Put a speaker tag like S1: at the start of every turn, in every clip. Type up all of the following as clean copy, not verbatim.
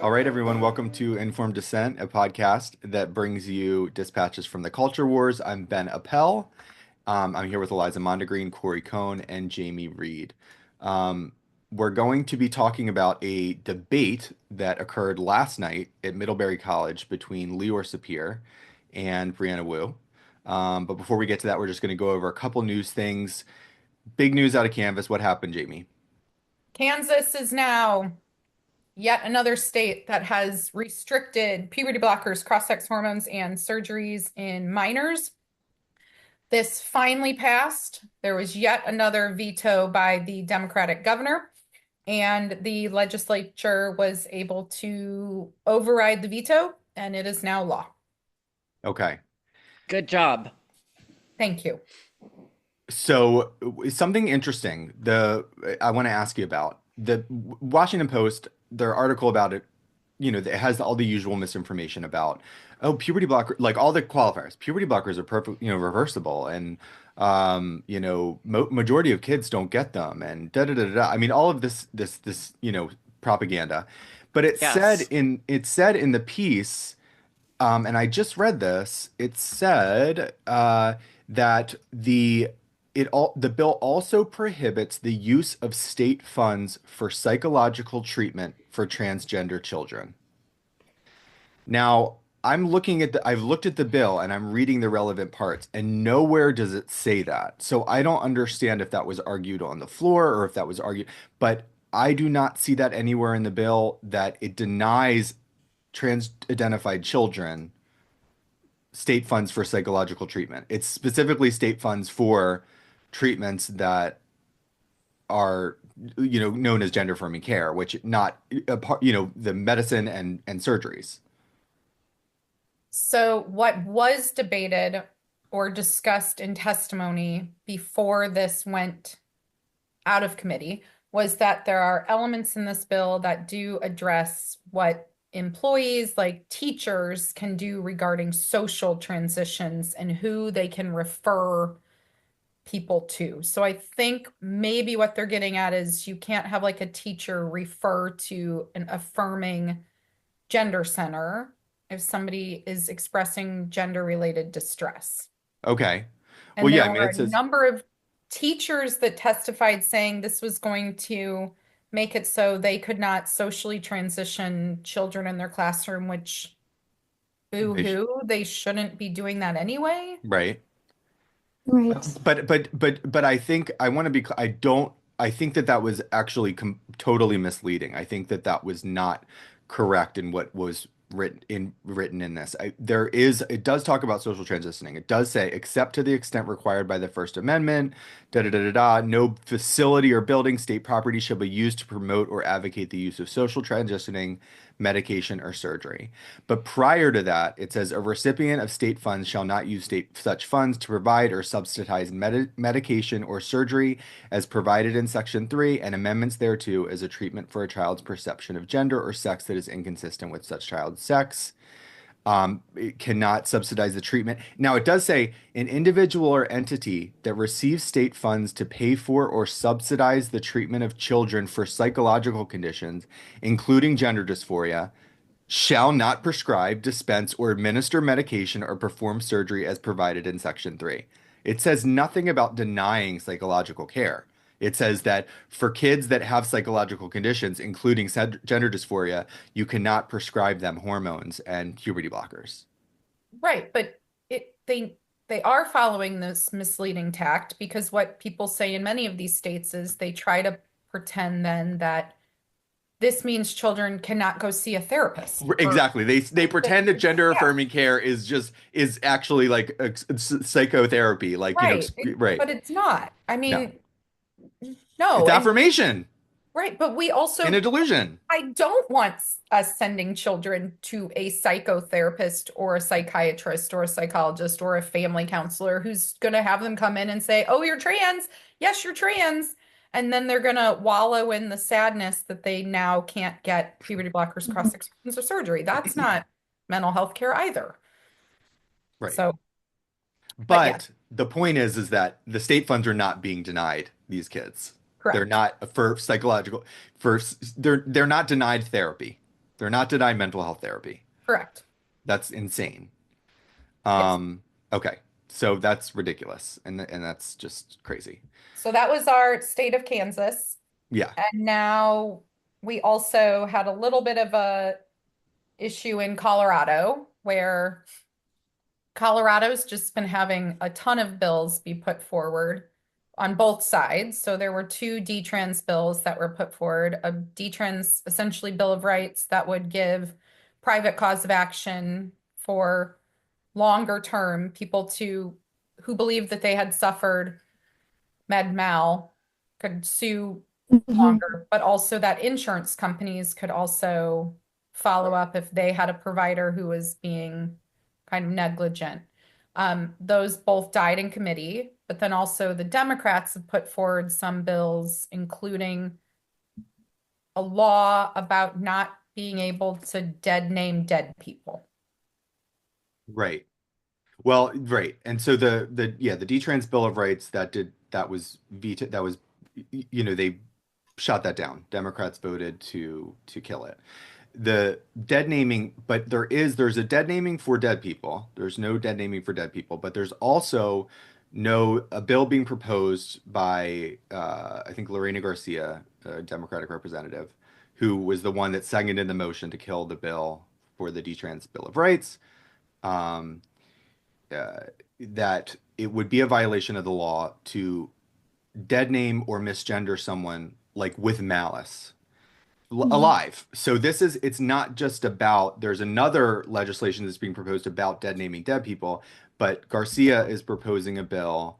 S1: All right, everyone, welcome to Informed Dissent, a podcast that brings you dispatches from the culture wars. I'm Ben Appel. I'm here with Eliza Mondegreen, Corey Cohn, and Jamie Reed. Um, we're going to be talking about a debate that occurred last night at Middlebury College between Leor Sapir and Brianna Wu. But before we get to that, we're just going to go over a couple news things. Big news out of Canvas. What happened, Jamie?
S2: Kansas is now yet another state that has restricted puberty blockers, cross-sex hormones, and surgeries in minors. This finally passed. There was yet another veto by the Democratic governor, and the legislature was able to override the veto, and it is now law.
S1: Okay.
S3: Good job.
S2: Thank you.
S1: So something interesting, I want to ask you about the Washington Post, their article about it, it has all the usual misinformation about, oh, puberty blocker, like all the qualifiers. Puberty blockers are perfect, reversible, and mo majority of kids don't get them, and da da da da. I mean, all of this propaganda. But
S3: Yes.
S1: it said in the piece, and I just read this. It said that the bill also prohibits the use of state funds for psychological treatment for transgender children. Now, I've looked at the bill and I'm reading the relevant parts, and nowhere does it say that. So I don't understand if that was argued on the floor or if that was argued, but I do not see that anywhere in the bill that it denies trans-identified children state funds for psychological treatment. It's specifically state funds for treatments that are, known as gender-affirming care, which not, the medicine and surgeries.
S2: So, what was debated or discussed in testimony before this went out of committee was that there are elements in this bill that do address what employees like teachers can do regarding social transitions and who they can refer people to. So I think maybe what they're getting at is you can't have like a teacher refer to an affirming gender center if somebody is expressing gender-related distress.
S1: Okay. Well,
S2: And
S1: yeah,
S2: there
S1: I mean,
S2: were
S1: it
S2: a
S1: says,
S2: number of teachers that testified saying this was going to make it so they could not socially transition children in their classroom, which
S1: they sh
S2: boo-hoo, they shouldn't be doing that anyway.
S1: right.
S4: Right.
S1: But I think I want to be, I don't, I think that that was actually totally misleading. I think that that was not correct in what was written in this. It does talk about social transitioning. It does say, except to the extent required by the First Amendment, da da da da da, no facility or building, state property shall be used to promote or advocate the use of social transitioning, medication, or surgery. But prior to that, it says a recipient of state funds shall not use state such funds to provide or subsidize medication or surgery as provided in Section 3 and amendments thereto as a treatment for a child's perception of gender or sex that is inconsistent with such child's sex. It cannot subsidize the treatment. Now, it does say an individual or entity that receives state funds to pay for or subsidize the treatment of children for psychological conditions, including gender dysphoria, shall not prescribe, dispense, or administer medication or perform surgery as provided in Section 3. It says nothing about denying psychological care. It says that for kids that have psychological conditions, including gender dysphoria, you cannot prescribe them hormones and puberty blockers.
S2: Right, but they are following this misleading tact because what people say in many of these states is they try to pretend then that this means children cannot go see a therapist or
S1: Exactly. They pretend that gender
S2: yeah,
S1: affirming care is actually like psychotherapy, like,
S2: right.
S1: right.
S2: But it's not. I
S1: No.
S2: mean,
S1: It's
S2: no, and
S1: affirmation
S2: right, but we
S1: in a
S2: also
S1: delusion.
S2: I don't want us sending children to a psychotherapist or a psychiatrist or a psychologist or a family counselor who's going to have them come in and say, "Oh, you're trans. Yes, you're trans." And then they're going to wallow in the sadness that they now can't get puberty blockers, cross-sex hormones, or surgery. That's not mental health care either.
S1: Right.
S2: So, but yeah,
S1: But the point is that the state funds are not being denied these kids. They're
S2: correct.
S1: not for psychological for they're not denied therapy. They're not denied mental health therapy.
S2: Correct.
S1: That's insane.
S2: Yes.
S1: Um, okay. So that's ridiculous. And that's just crazy.
S2: So that was our state of Kansas.
S1: Yeah.
S2: And now we also had a little bit of a issue in Colorado where Colorado's just been having a ton of bills be put forward on both sides. So there were two D-trans bills that were put forward, a D-trans essentially Bill of Rights that would give private cause of action for longer term people to who believe that they had suffered med mal could sue
S4: Mhm.
S2: longer, but also that insurance companies could also follow up if they had a provider who was being kind of negligent. Those both died in committee, but then also the Democrats have put forward some bills, including a law about not being able to dead name dead people.
S1: Right. Well, right. And so the D-Trans Bill of Rights that was vetoed that was they shot that down. Democrats voted to kill it. The dead naming, but there's a dead naming for dead people. There's no dead naming for dead people, but there's also no a bill being proposed by I think Lorena Garcia, a Democratic representative, who was the one that seconded the motion to kill the bill for the D-Trans Bill of Rights. Um, uh, that it would be a violation of the law to dead name or misgender someone like with malice
S4: Mhm.
S1: alive. So it's not just about, there's another legislation that's being proposed about dead naming dead people, but Garcia is proposing a bill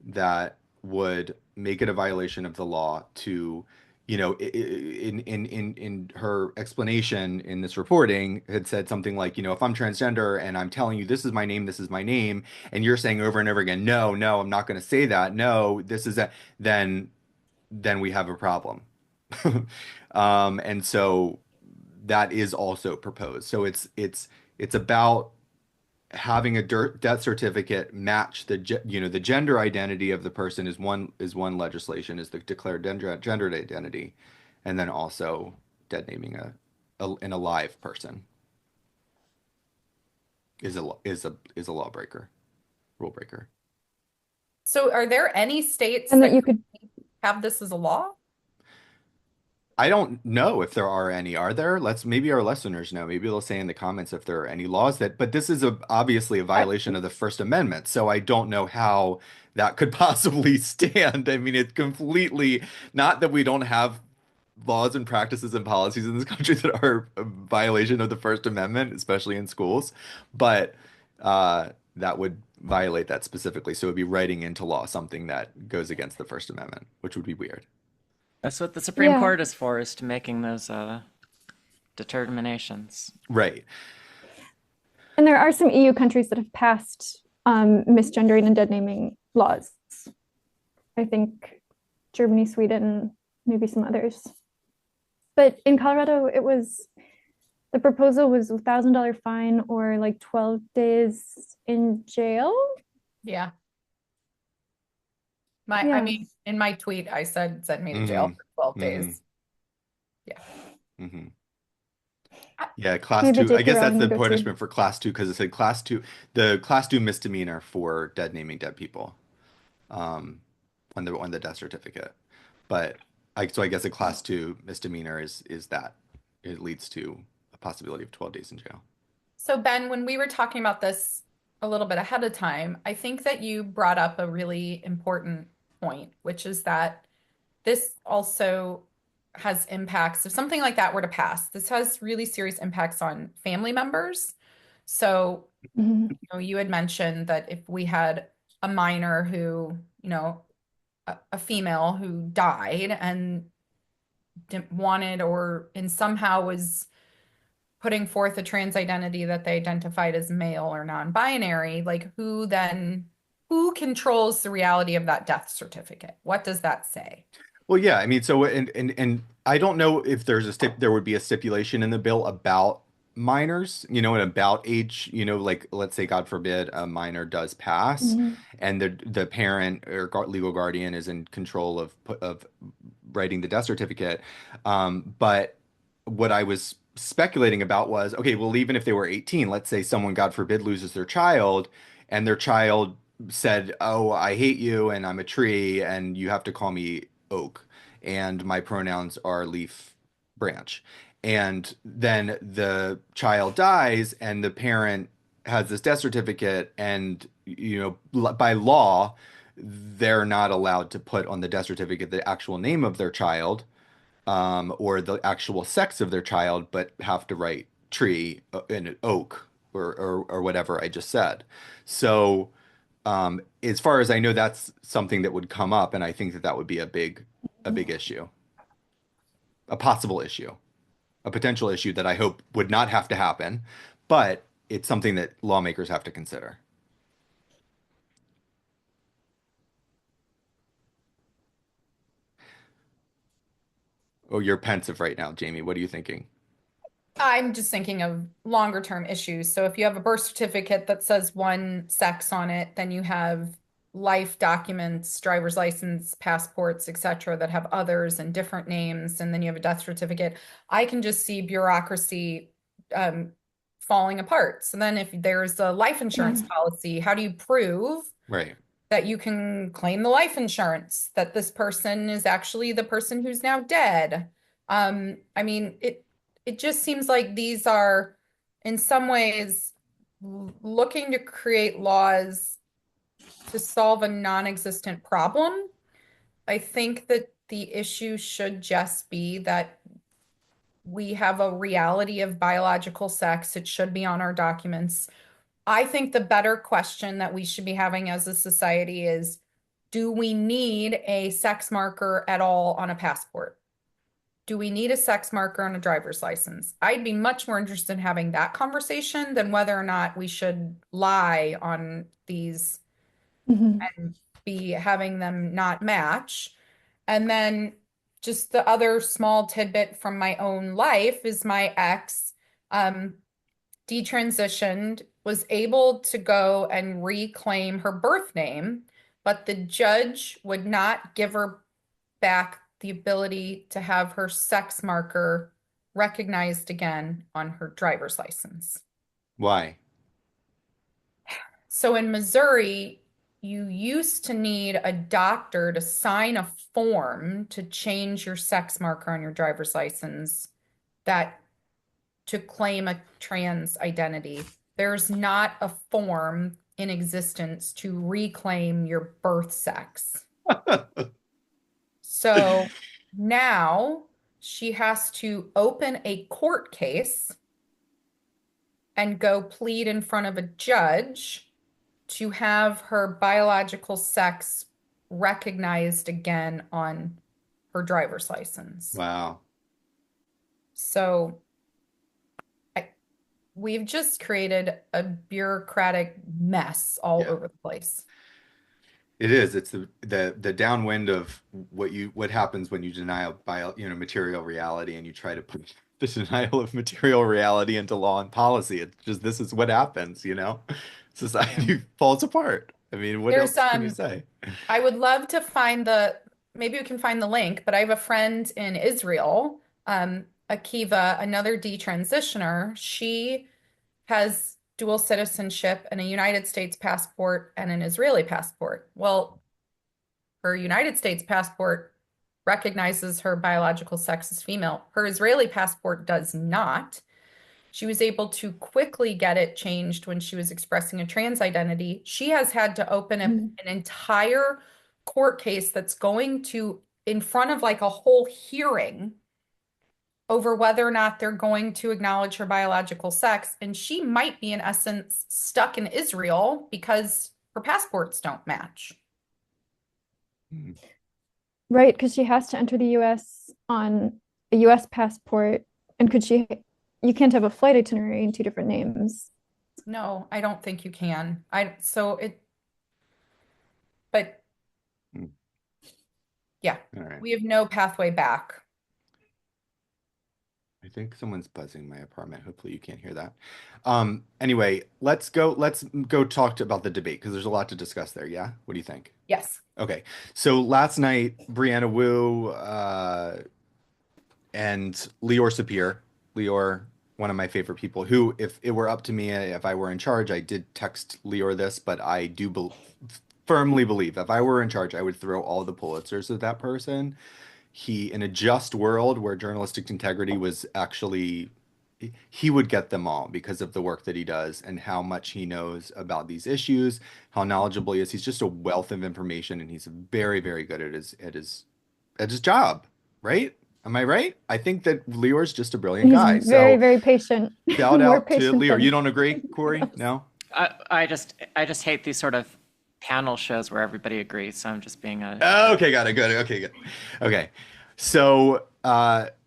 S1: that would make it a violation of the law to, in her explanation in this reporting had said something like, if I'm transgender and I'm telling you this is my name, and you're saying over and over again, no, no, I'm not going to say that. No, this is a, then we have a problem. And so that is also proposed. So it's about having a death certificate match the gender identity of the person is one legislation is the declared gendered identity, and then also dead naming an alive person is a lawbreaker, rule breaker.
S2: So are there any states
S4: And that
S2: that
S4: you could,
S2: have this as a law?
S1: I don't know if there are any. Are there? Maybe our listeners know. Maybe they'll say in the comments if there are any laws but this is obviously a
S4: I,
S1: violation of the First Amendment. So I don't know how that could possibly stand. I mean, it's completely not that we don't have laws and practices and policies in this country that are a violation of the First Amendment, especially in schools, but that would violate that specifically. So it would be writing into law something that goes against the First Amendment, which would be weird.
S3: That's what the Supreme
S4: yeah.
S3: Court is for, is to making those determinations.
S1: Right.
S4: And there are some EU countries that have passed misgendering and dead naming laws. I think Germany, Sweden, maybe some others. But in Colorado, the proposal was $1,000 fine or like 12 days in jail.
S2: Yeah. I
S4: Yeah.
S2: mean, in my tweet, I said send me to jail
S1: Hmm.
S2: for 12
S1: Hmm.
S2: days. Yeah.
S1: Hmm.
S2: I-
S1: Yeah, class
S4: Maybe
S1: two. I
S4: J.K.
S1: guess that's
S4: Rowling
S1: the
S4: will go too.
S1: punishment for class two because it said class two, the class two misdemeanor for dead naming dead people, um, on the death certificate. But I guess a class two misdemeanor is that it leads to a possibility of 12 days in jail.
S2: So Ben, when we were talking about this a little bit ahead of time, I think that you brought up a really important point, which is that this also has impacts. If something like that were to pass, this has really serious impacts on family members. So,
S4: Mhm.
S2: you had mentioned that if we had a minor who, a female who died and didn't wanted or in somehow was putting forth a trans identity that they identified as male or non-binary, like who controls the reality of that death certificate? What does that say?
S1: Well, yeah, I mean, so and I don't know if there would be a stipulation in the bill about minors, and about age, like let's say God forbid a minor does pass
S4: Mhm.
S1: and the parent or legal guardian is in control of writing the death certificate. But what I was speculating about was, okay, well, even if they were 18, let's say someone, God forbid, loses their child, and their child said, "Oh, I hate you, and I'm a tree, and you have to call me oak, and my pronouns are leaf, branch." And then the child dies, and the parent has this death certificate, and by law, they're not allowed to put on the death certificate the actual name of their child, or the actual sex of their child, but have to write tree in an oak, or whatever I just said. So, as far as I know, that's something that would come up, and I think that that would be a big issue, a possible issue, a potential issue that I hope would not have to happen, but it's something that lawmakers have to consider. Oh, you're pensive right now, Jamie. What are you thinking?
S2: I'm just thinking of longer term issues. So if you have a birth certificate that says one sex on it, then you have life documents, driver's license, passports, etc., that have others and different names, and then you have a death certificate. I can just see bureaucracy um, falling apart. So then if there's a life insurance
S4: Mm.
S2: policy, how do you prove
S1: Right.
S2: that you can claim the life insurance, that this person is actually the person who's now dead? I mean, it just seems like these are, in some ways, looking to create laws to solve a non-existent problem. I think that the issue should just be that we have a reality of biological sex. It should be on our documents. I think the better question that we should be having as a society is, do we need a sex marker at all on a passport? Do we need a sex marker on a driver's license? I'd be much more interested in having that conversation than whether or not we should lie on these
S4: Mhm.
S2: and be having them not match. And then just the other small tidbit from my own life is my ex um, detransitioned, was able to go and reclaim her birth name, but the judge would not give her back the ability to have her sex marker recognized again on her driver's license.
S1: Why?
S2: So in Missouri, you used to need a doctor to sign a form to change your sex marker on your driver's license, that to claim a trans identity. There's not a form in existence to reclaim your birth sex. So now she has to open a court case and go plead in front of a judge to have her biological sex recognized again on her driver's license.
S1: Wow.
S2: So I, we've just created a bureaucratic mess all
S1: Yeah.
S2: over the place.
S1: It is. It's the downwind of what happens when you deny a material reality, and you try to put the denial of material reality into law and policy. It's just, this is what happens.
S2: Yeah.
S1: Society falls apart. I mean, what
S2: There's
S1: else can you say?
S2: I would love to find maybe we can find the link, but I have a friend in Israel, Akiva, another detransitioner. She has dual citizenship and a United States passport and an Israeli passport. Well, her United States passport recognizes her biological sex as female. Her Israeli passport does not. She was able to quickly get it changed when she was expressing a trans identity. She has had to open
S4: Mhm.
S2: an entire court case that's going to in front of like a whole hearing over whether or not they're going to acknowledge her biological sex. And she might be, in essence, stuck in Israel because her passports don't match.
S1: Hmm.
S4: Right, because she has to enter the US on a US passport. And you can't have a flight itinerary in two different names.
S2: No, I don't think you can. But
S1: Hmm.
S2: yeah,
S1: All right.
S2: we have no pathway back.
S1: I think someone's buzzing in my apartment. Hopefully you can't hear that. Anyway, let's go talk about the debate, because there's a lot to discuss there. Yeah? What do you think?
S2: Yes.
S1: Okay. So last night, Brianna Wu, and Lior Leor, one of my favorite people, who, if it were up to me, if I were in charge, I did text Leor this, but I do be firmly believe if I were in charge, I would throw all the Pulitzers at that person. He, in a just world where journalistic integrity was actually, he would get them all because of the work that he does and how much he knows about these issues, how knowledgeable he is. He's just a wealth of information, and he's very, very good at his job, right? Am I right? I think that Leor's just a brilliant
S4: He's
S1: guy.
S4: very,
S1: So
S4: very patient.
S1: shout
S4: More
S1: out to
S4: patient
S1: Leor. You
S4: than
S1: don't agree, Corey?
S4: else.
S1: No?
S3: I just hate these sort of panel shows where everybody agrees. So I'm just being a
S1: Okay, got it. Good. Okay, good. Okay. So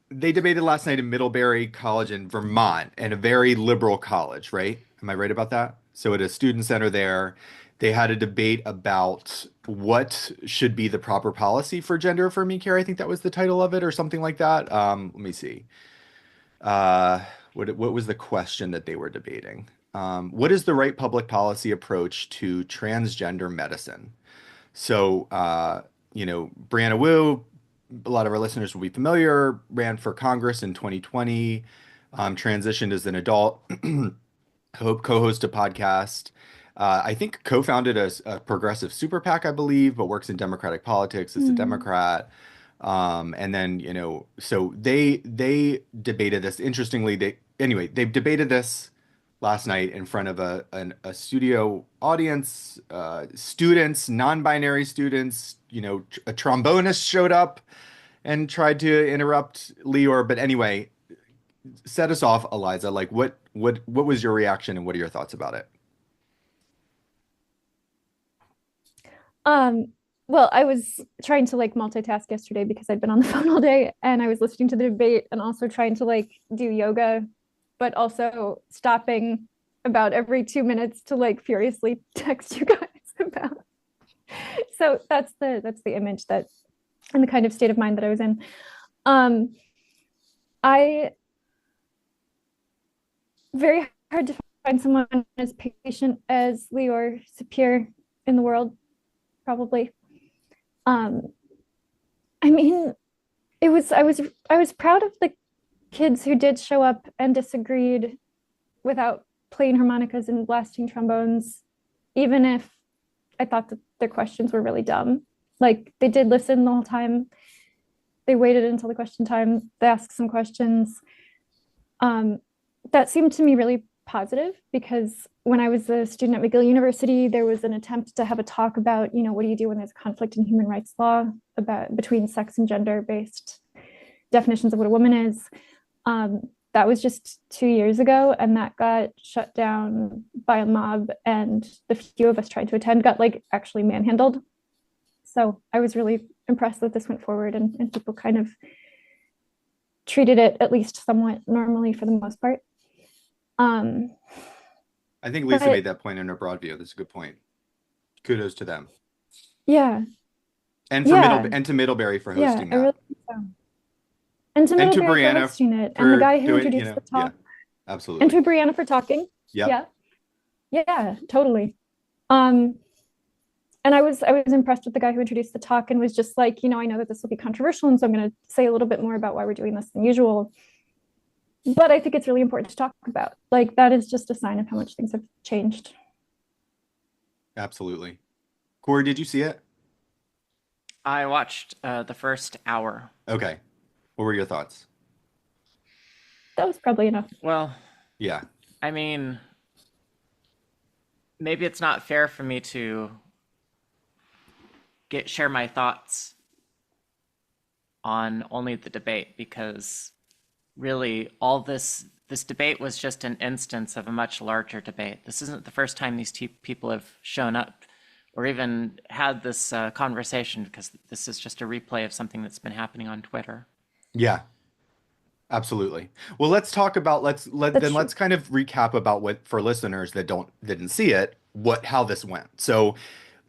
S1: they debated last night in Middlebury College in Vermont, and a very liberal college, right? Am I right about that? So at a student center there, they had a debate about what should be the proper policy for gender affirming care. I think that was the title of it or something like that. Let me see. What was the question that they were debating? What is the right public policy approach to transgender medicine? So, Brianna Wu, a lot of our listeners will be familiar, ran for Congress in 2020, transitioned as an adult, co-host a podcast. I think co-founded a progressive super PAC, I believe, but works in Democratic politics as a Democrat. And then, so they debated this. Interestingly, they've debated this last night in front of a studio audience, students, non-binary students. A trombonist showed up and tried to interrupt Leor. But anyway, set us off, Eliza. Like, what was your reaction, and what are your thoughts about it?
S4: Um, well, I was trying to like multitask yesterday because I'd been on the phone all day, and I was listening to the debate and also trying to like do yoga, but also stopping about every 2 minutes to like furiously text you guys about. So that's the image that, and the kind of state of mind that I was in. I very hard to find someone as patient as Leor Sapir in the world, probably. I mean, I was proud of the kids who did show up and disagreed without playing harmonicas and blasting trombones, even if I thought that their questions were really dumb. Like, they did listen the whole time. They waited until the question time. They asked some questions. That seemed to me really positive, because when I was a student at McGill University, there was an attempt to have a talk about, what do you do when there's a conflict in human rights law between sex and gender-based definitions of what a woman is. That was just 2 years ago, and that got shut down by a mob, and the few of us tried to attend got like actually manhandled. So I was really impressed that this went forward, and people kind of treated it at least somewhat normally for the most part.
S1: I think Lisa
S4: But
S1: made that point in her broad view. That's a good point. Kudos to them.
S4: yeah,
S1: And
S4: yeah,
S1: to Middlebury for
S4: yeah,
S1: hosting
S4: I really
S1: that.
S4: think so. And to
S1: And to
S4: Middlebury for
S1: Brianna
S4: hosting it, and the
S1: for
S4: guy who
S1: doing,
S4: introduced the
S1: yeah,
S4: talk, and
S1: absolutely.
S4: to Brianna for talking.
S1: Yep.
S4: Yeah, totally. Um, and I was impressed with the guy who introduced the talk and was just like, I know that this will be controversial, and so I'm going to say a little bit more about why we're doing this than usual. But I think it's really important to talk about. Like, that is just a sign of how much things have changed.
S1: Absolutely. Corey, did you see it?
S3: I watched the first hour.
S1: Okay. What were your thoughts?
S4: That was probably enough.
S3: Well,
S1: Yeah.
S3: I mean, maybe it's not fair for me to share my thoughts on only the debate, because really all this debate was just an instance of a much larger debate. This isn't the first time these two people have shown up or even had this conversation, because this is just a replay of something that's been happening on Twitter.
S1: Yeah. Absolutely. Well, let's talk about
S4: That's true.
S1: let's kind of recap about what, for listeners that didn't see it, how this went. So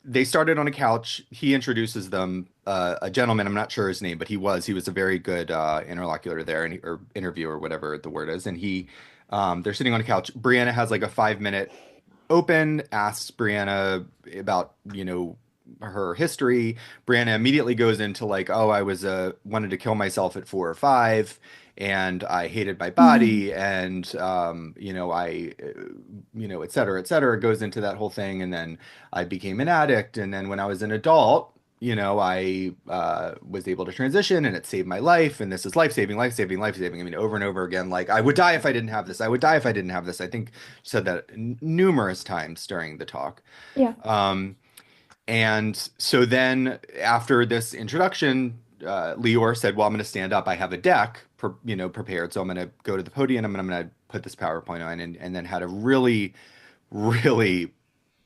S1: they started on a couch. He introduces them, a gentleman, I'm not sure his name, but he was a very good interlocutor there, and or interviewer, whatever the word is. And they're sitting on a couch. Brianna has like a 5-minute open, asks Brianna about, her history. Brianna immediately goes into like, oh, I was wanted to kill myself at 4 or 5, and I hated my
S4: Mhm.
S1: body, and et cetera, goes into that whole thing, and then I became an addict, and then when I was an adult, I was able to transition, and it saved my life, and this is life saving, life saving, life saving. I mean, over and over again, like I would die if I didn't have this. I would die if I didn't have this. I think she said that numerous times during the talk.
S4: Yeah.
S1: Um, and so then after this introduction, Lior said, well, I'm going to stand up. I have a deck, prepared. So I'm going to go to the podium and I'm going to put this PowerPoint on, and then had a really, really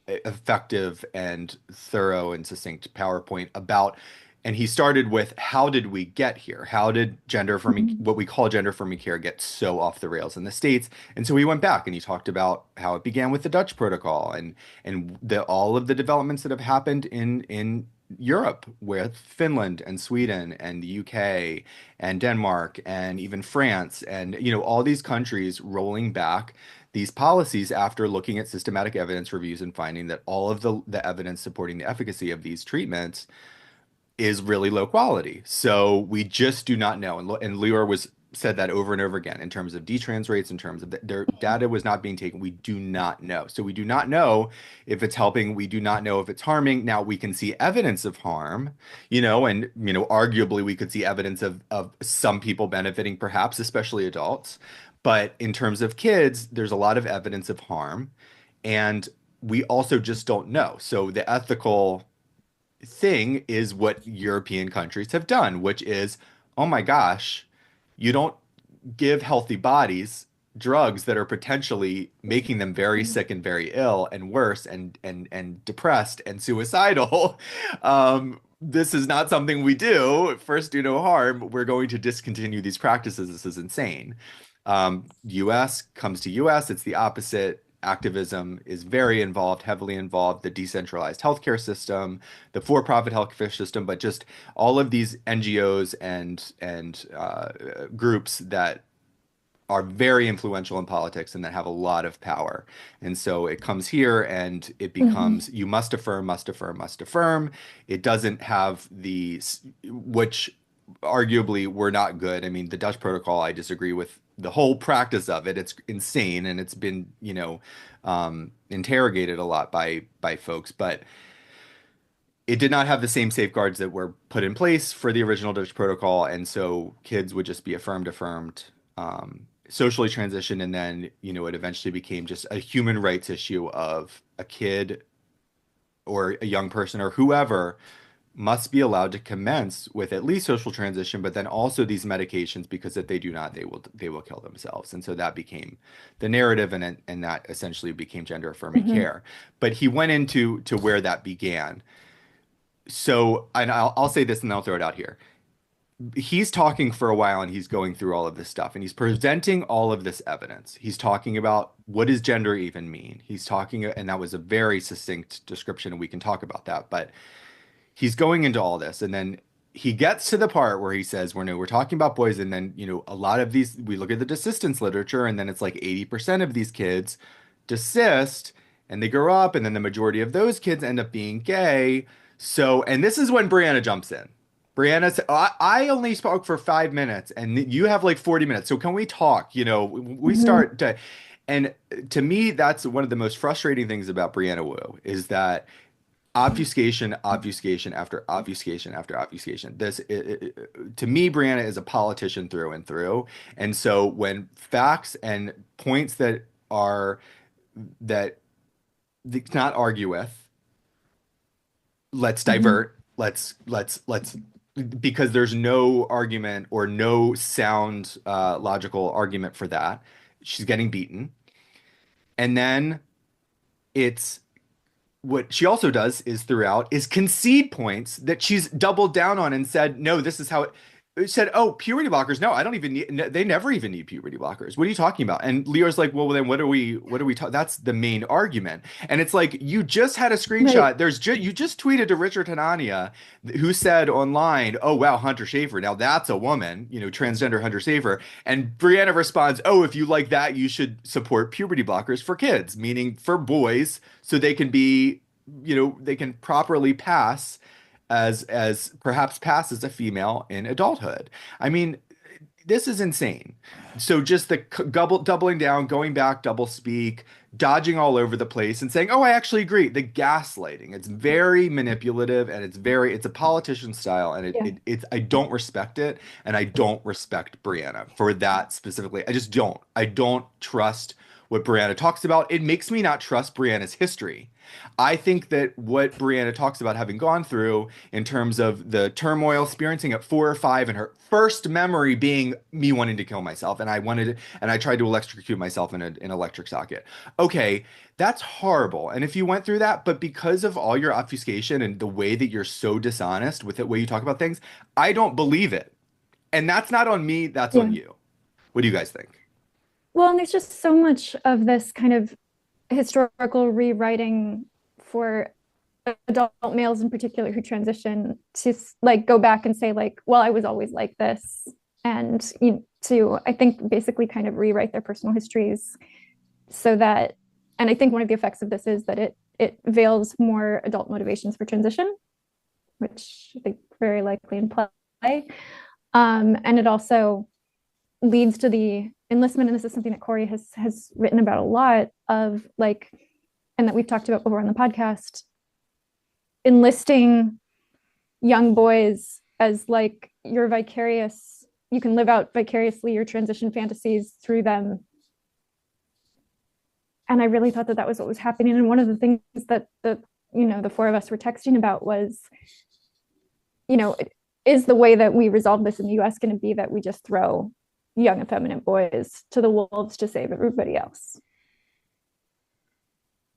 S1: effective and thorough and succinct PowerPoint about, and he started with, how did we get here? How did gender affirming,
S4: Mhm.
S1: what we call gender affirming care, get so off the rails in the States? And so he went back and he talked about how it began with the Dutch Protocol, and all of the developments that have happened in Europe with Finland and Sweden and the UK and Denmark and even France, and all these countries rolling back these policies after looking at systematic evidence reviews and finding that all of the evidence supporting the efficacy of these treatments is really low quality. So we just do not know. And Lior was said that over and over again in terms of detrans rates, in terms of their data was not being taken. We do not know. So we do not know if it's helping. We do not know if it's harming. Now we can see evidence of harm, and arguably we could see evidence of some people benefiting, perhaps, especially adults. But in terms of kids, there's a lot of evidence of harm. And we also just don't know. So the ethical thing is what European countries have done, which is, oh my gosh, you don't give healthy bodies drugs that are potentially making them very sick and very ill and worse and depressed and suicidal. This is not something we do. First, do no harm. We're going to discontinue these practices. This is insane. US comes to US, it's the opposite. Activism is very involved, heavily involved, the decentralized healthcare system, the for-profit healthcare system, but just all of these NGOs and groups that are very influential in politics and that have a lot of power. And so it comes here and it
S4: Mhm.
S1: becomes, you must affirm, must affirm, must affirm. It doesn't have which arguably were not good. I mean, the Dutch Protocol, I disagree with the whole practice of it. It's insane, and it's been, interrogated a lot by folks, but it did not have the same safeguards that were put in place for the original Dutch Protocol, and so kids would just be affirmed, socially transitioned, and then, it eventually became just a human rights issue of a kid or a young person or whoever must be allowed to commence with at least social transition, but then also these medications, because if they do not, they will kill themselves. And so that became the narrative, and that essentially became gender affirming
S4: Mhm.
S1: care. But he went into to where that began. So, and I'll say this and I'll throw it out here. He's talking for a while and he's going through all of this stuff and he's presenting all of this evidence. He's talking about, what does gender even mean? He's talking, and that was a very succinct description, and we can talk about that. But he's going into all this, and then he gets to the part where he says, we're talking about boys, and then, a lot of these, we look at the desistance literature, and then it's like 80% of these kids desist, and they grow up, and then the majority of those kids end up being gay. So, and this is when Brianna jumps in. Brianna said, I only spoke for 5 minutes, and you have like 40 minutes. So can we talk? We
S4: Mhm.
S1: start to, and to me, that's one of the most frustrating things about Brianna Wu, is that obfuscation, obfuscation after obfuscation after obfuscation. To me, Brianna is a politician through and through. And so when facts and points that they cannot argue with, let's
S4: Mhm.
S1: divert. Let's because there's no argument or no sound logical argument for that. She's getting beaten. And then it's what she also does is throughout is concede points that she's doubled down on and said, no, this is how it said, oh, puberty blockers. No, I don't even need, they never even need puberty blockers. What are you talking about? And Leo's like, well, then what are we talking? That's the main argument. And it's like, you just had a
S4: Right.
S1: screenshot. You just tweeted to Richard Hanania, who said online, oh, wow, Hunter Schafer. Now that's a woman, transgender Hunter Schafer. And Brianna responds, oh, if you like that, you should support puberty blockers for kids, meaning for boys, so they can be they can properly pass as perhaps pass as a female in adulthood. I mean, this is insane. So just the doubling down, going back, double speak, dodging all over the place and saying, "Oh, I actually agree." The gaslighting. It's very manipulative and it's a politician style and
S4: Yeah.
S1: it's I don't respect it and I don't respect Brianna for that specifically. I just don't. I don't trust what Brianna talks about. It makes me not trust Brianna's history. I think that what Brianna talks about having gone through in terms of the turmoil experiencing at 4 or 5 and her first memory being me wanting to kill myself and I tried to electrocute myself in an electric socket. Okay, that's horrible. And if you went through that, but because of all your obfuscation and the way that you're so dishonest with the way you talk about things, I don't believe it. And that's not on me, that's
S4: Yeah.
S1: on you. What do you guys think?
S4: Well, and there's just so much of this kind of historical rewriting for adult males in particular who transition to like go back and say like, well, I was always like this, and to I think basically kind of rewrite their personal histories so that, and I think one of the effects of this is that it veils more adult motivations for transition, which I think very likely in play, and it also leads to the enlistment, and this is something that Corey has written about a lot of like, and that we've talked about before on the podcast, enlisting young boys as like your vicarious, you can live out vicariously your transition fantasies through them. And I really thought that that was what was happening. And one of the things that the four of us were texting about was, is the way that we resolve this in the US going to be that we just throw young effeminate boys to the wolves to save everybody else?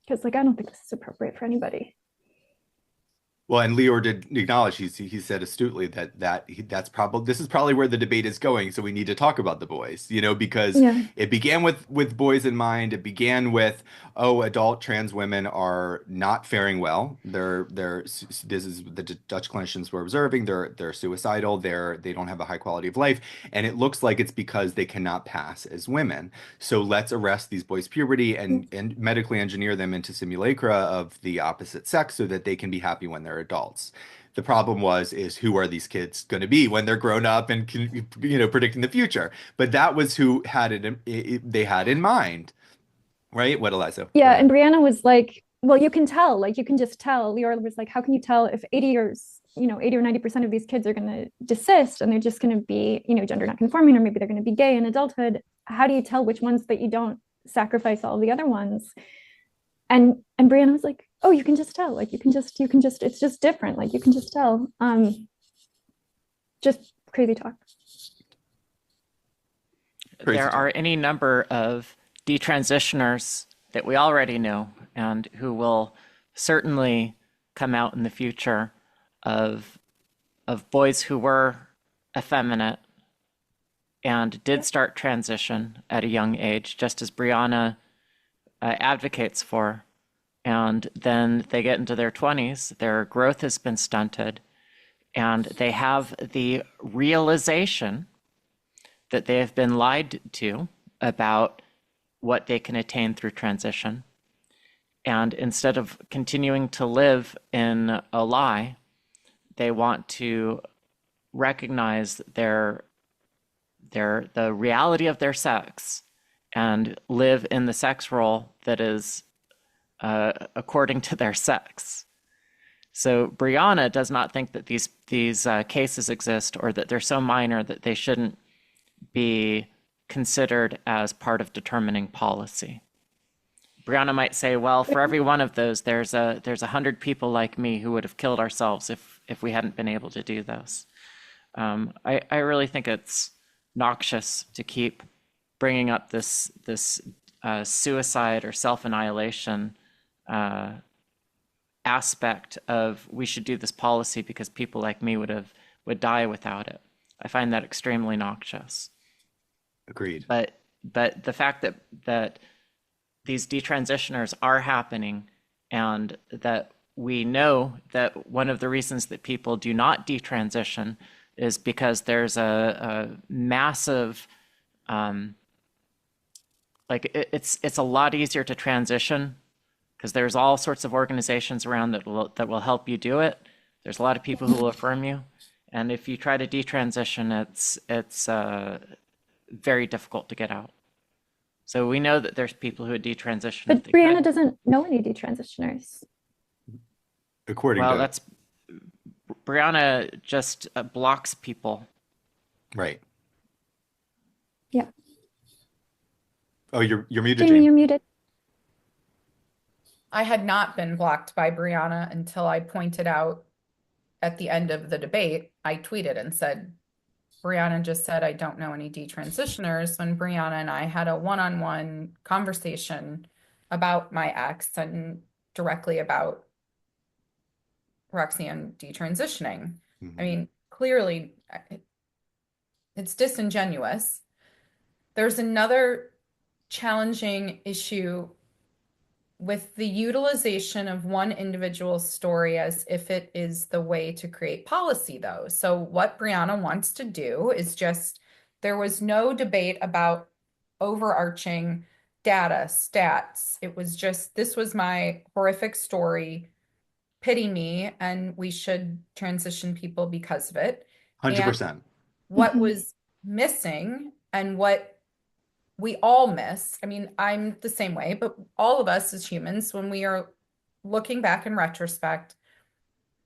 S4: Because like I don't think this is appropriate for anybody.
S1: Well, and Leor did acknowledge he said astutely that's probably this is probably where the debate is going. So we need to talk about the boys, because
S4: Yeah.
S1: it began with boys in mind. It began with, oh, adult trans women are not faring well. This is the Dutch clinicians were observing. They're suicidal. They don't have a high quality of life, and it looks like it's because they cannot pass as women. So let's arrest these boys' puberty and medically engineer them into simulacra of the opposite sex so that they can be happy when they're adults. The problem is who are these kids going to be when they're grown up and can, predicting the future? But that was who had they had in mind, right? What, Eliza? Go
S4: Yeah,
S1: ahead.
S4: and Brianna was like, well, you can tell, like you can just tell. Leora was like, how can you tell if 80 or 90% of these kids are going to desist and they're just going to be, gender nonconforming, or maybe they're going to be gay in adulthood? How do you tell which ones that you don't sacrifice all the other ones? And Brianna was like, oh, you can just tell. Like you can just, it's just different. Like you can just tell. Just crazy talk.
S1: Crazy
S3: There
S1: talk.
S3: are any number of detransitioners that we already know and who will certainly come out in the future of boys who were effeminate and did start transition at a young age, just as Brianna advocates for. And then they get into their 20s, their growth has been stunted, and they have the realization that they have been lied to about what they can attain through transition. And instead of continuing to live in a lie, they want to recognize the reality of their sex and live in the sex role that is according to their sex. So Brianna does not think that these cases exist or that they're so minor that they shouldn't be considered as part of determining policy. Brianna might say, well, for every one of those, there's 100 people like me who would have killed ourselves if we hadn't been able to do those. I really think it's noxious to keep bringing up this suicide or self-annihilation aspect of we should do this policy because people like me would die without it. I find that extremely noxious.
S1: Agreed.
S3: But the fact that these detransitioners are happening, and that we know that one of the reasons that people do not detransition is because there's a massive it's a lot easier to transition because there's all sorts of organizations around that will help you do it. There's a lot of people who will affirm you, and if you try to detransition, it's very difficult to get out. So we know that there's people who would detransition if
S4: But
S3: they
S4: Brianna
S3: could.
S4: doesn't know any detransitioners.
S1: According
S3: Well,
S1: to,
S3: that's Brianna just blocks people.
S1: right.
S4: Yeah.
S1: Oh, you're muted,
S4: Jamie,
S1: Jane.
S4: you're muted.
S2: I had not been blocked by Brianna until I pointed out at the end of the debate, I tweeted and said, Brianna just said, I don't know any detransitioners, when Brianna and I had a one-on-one conversation about my ex and directly about Roxanne detransitioning. I
S1: Mhm.
S2: mean, clearly it's disingenuous. There's another challenging issue with the utilization of one individual's story as if it is the way to create policy, though. So, what Brianna wants to do is just, there was no debate about overarching data, stats. It was just, this was my horrific story. Pity me, and we should transition people because of it. And
S1: 100%.
S2: what
S4: Mhm.
S2: was missing and what we all miss. I mean, I'm the same way, but all of us as humans, when we are looking back in retrospect,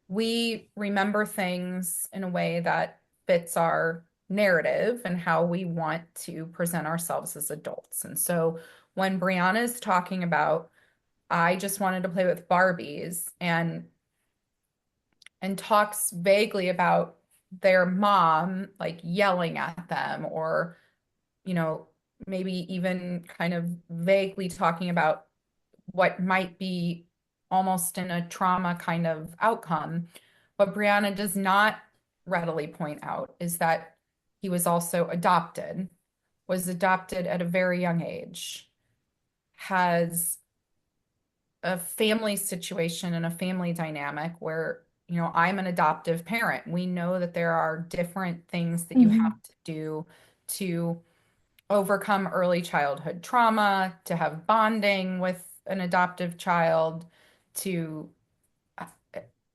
S2: we remember things in a way that fits our narrative and how we want to present ourselves as adults. And so when Brianna is talking about, I just wanted to play with Barbies and talks vaguely about their mom like yelling at them or you know, maybe even kind of vaguely talking about what might be almost in a trauma kind of outcome. What Brianna does not readily point out is that he was also adopted, was adopted at a very young age, has a family situation and a family dynamic where, I'm an adoptive parent. We know that there are different things that you
S4: Mhm.
S2: have to do to overcome early childhood trauma, to have bonding with an adoptive child, to uh,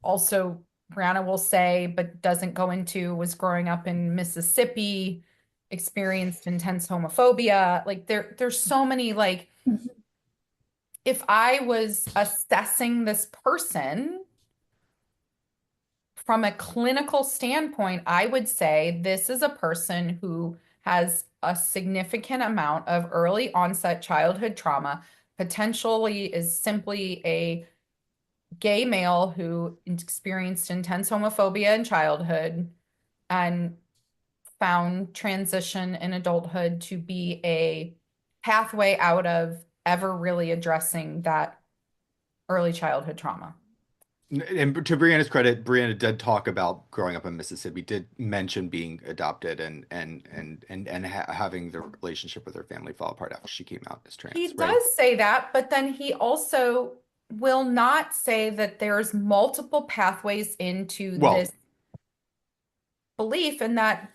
S2: also, Brianna will say, but doesn't go into, was growing up in Mississippi, experienced intense homophobia. Like there's so many like
S4: Mhm.
S2: if I was assessing this person from a clinical standpoint, I would say this is a person who has a significant amount of early onset childhood trauma, potentially is simply a gay male who experienced intense homophobia in childhood and found transition in adulthood to be a pathway out of ever really addressing that early childhood trauma.
S1: And to Brianna's credit, Brianna did talk about growing up in Mississippi, did mention being adopted and ha having the relationship with her family fall apart after she came out as
S2: He
S1: trans, right?
S2: does say that, but then he also will not say that there's multiple pathways into
S1: Well,
S2: this belief and that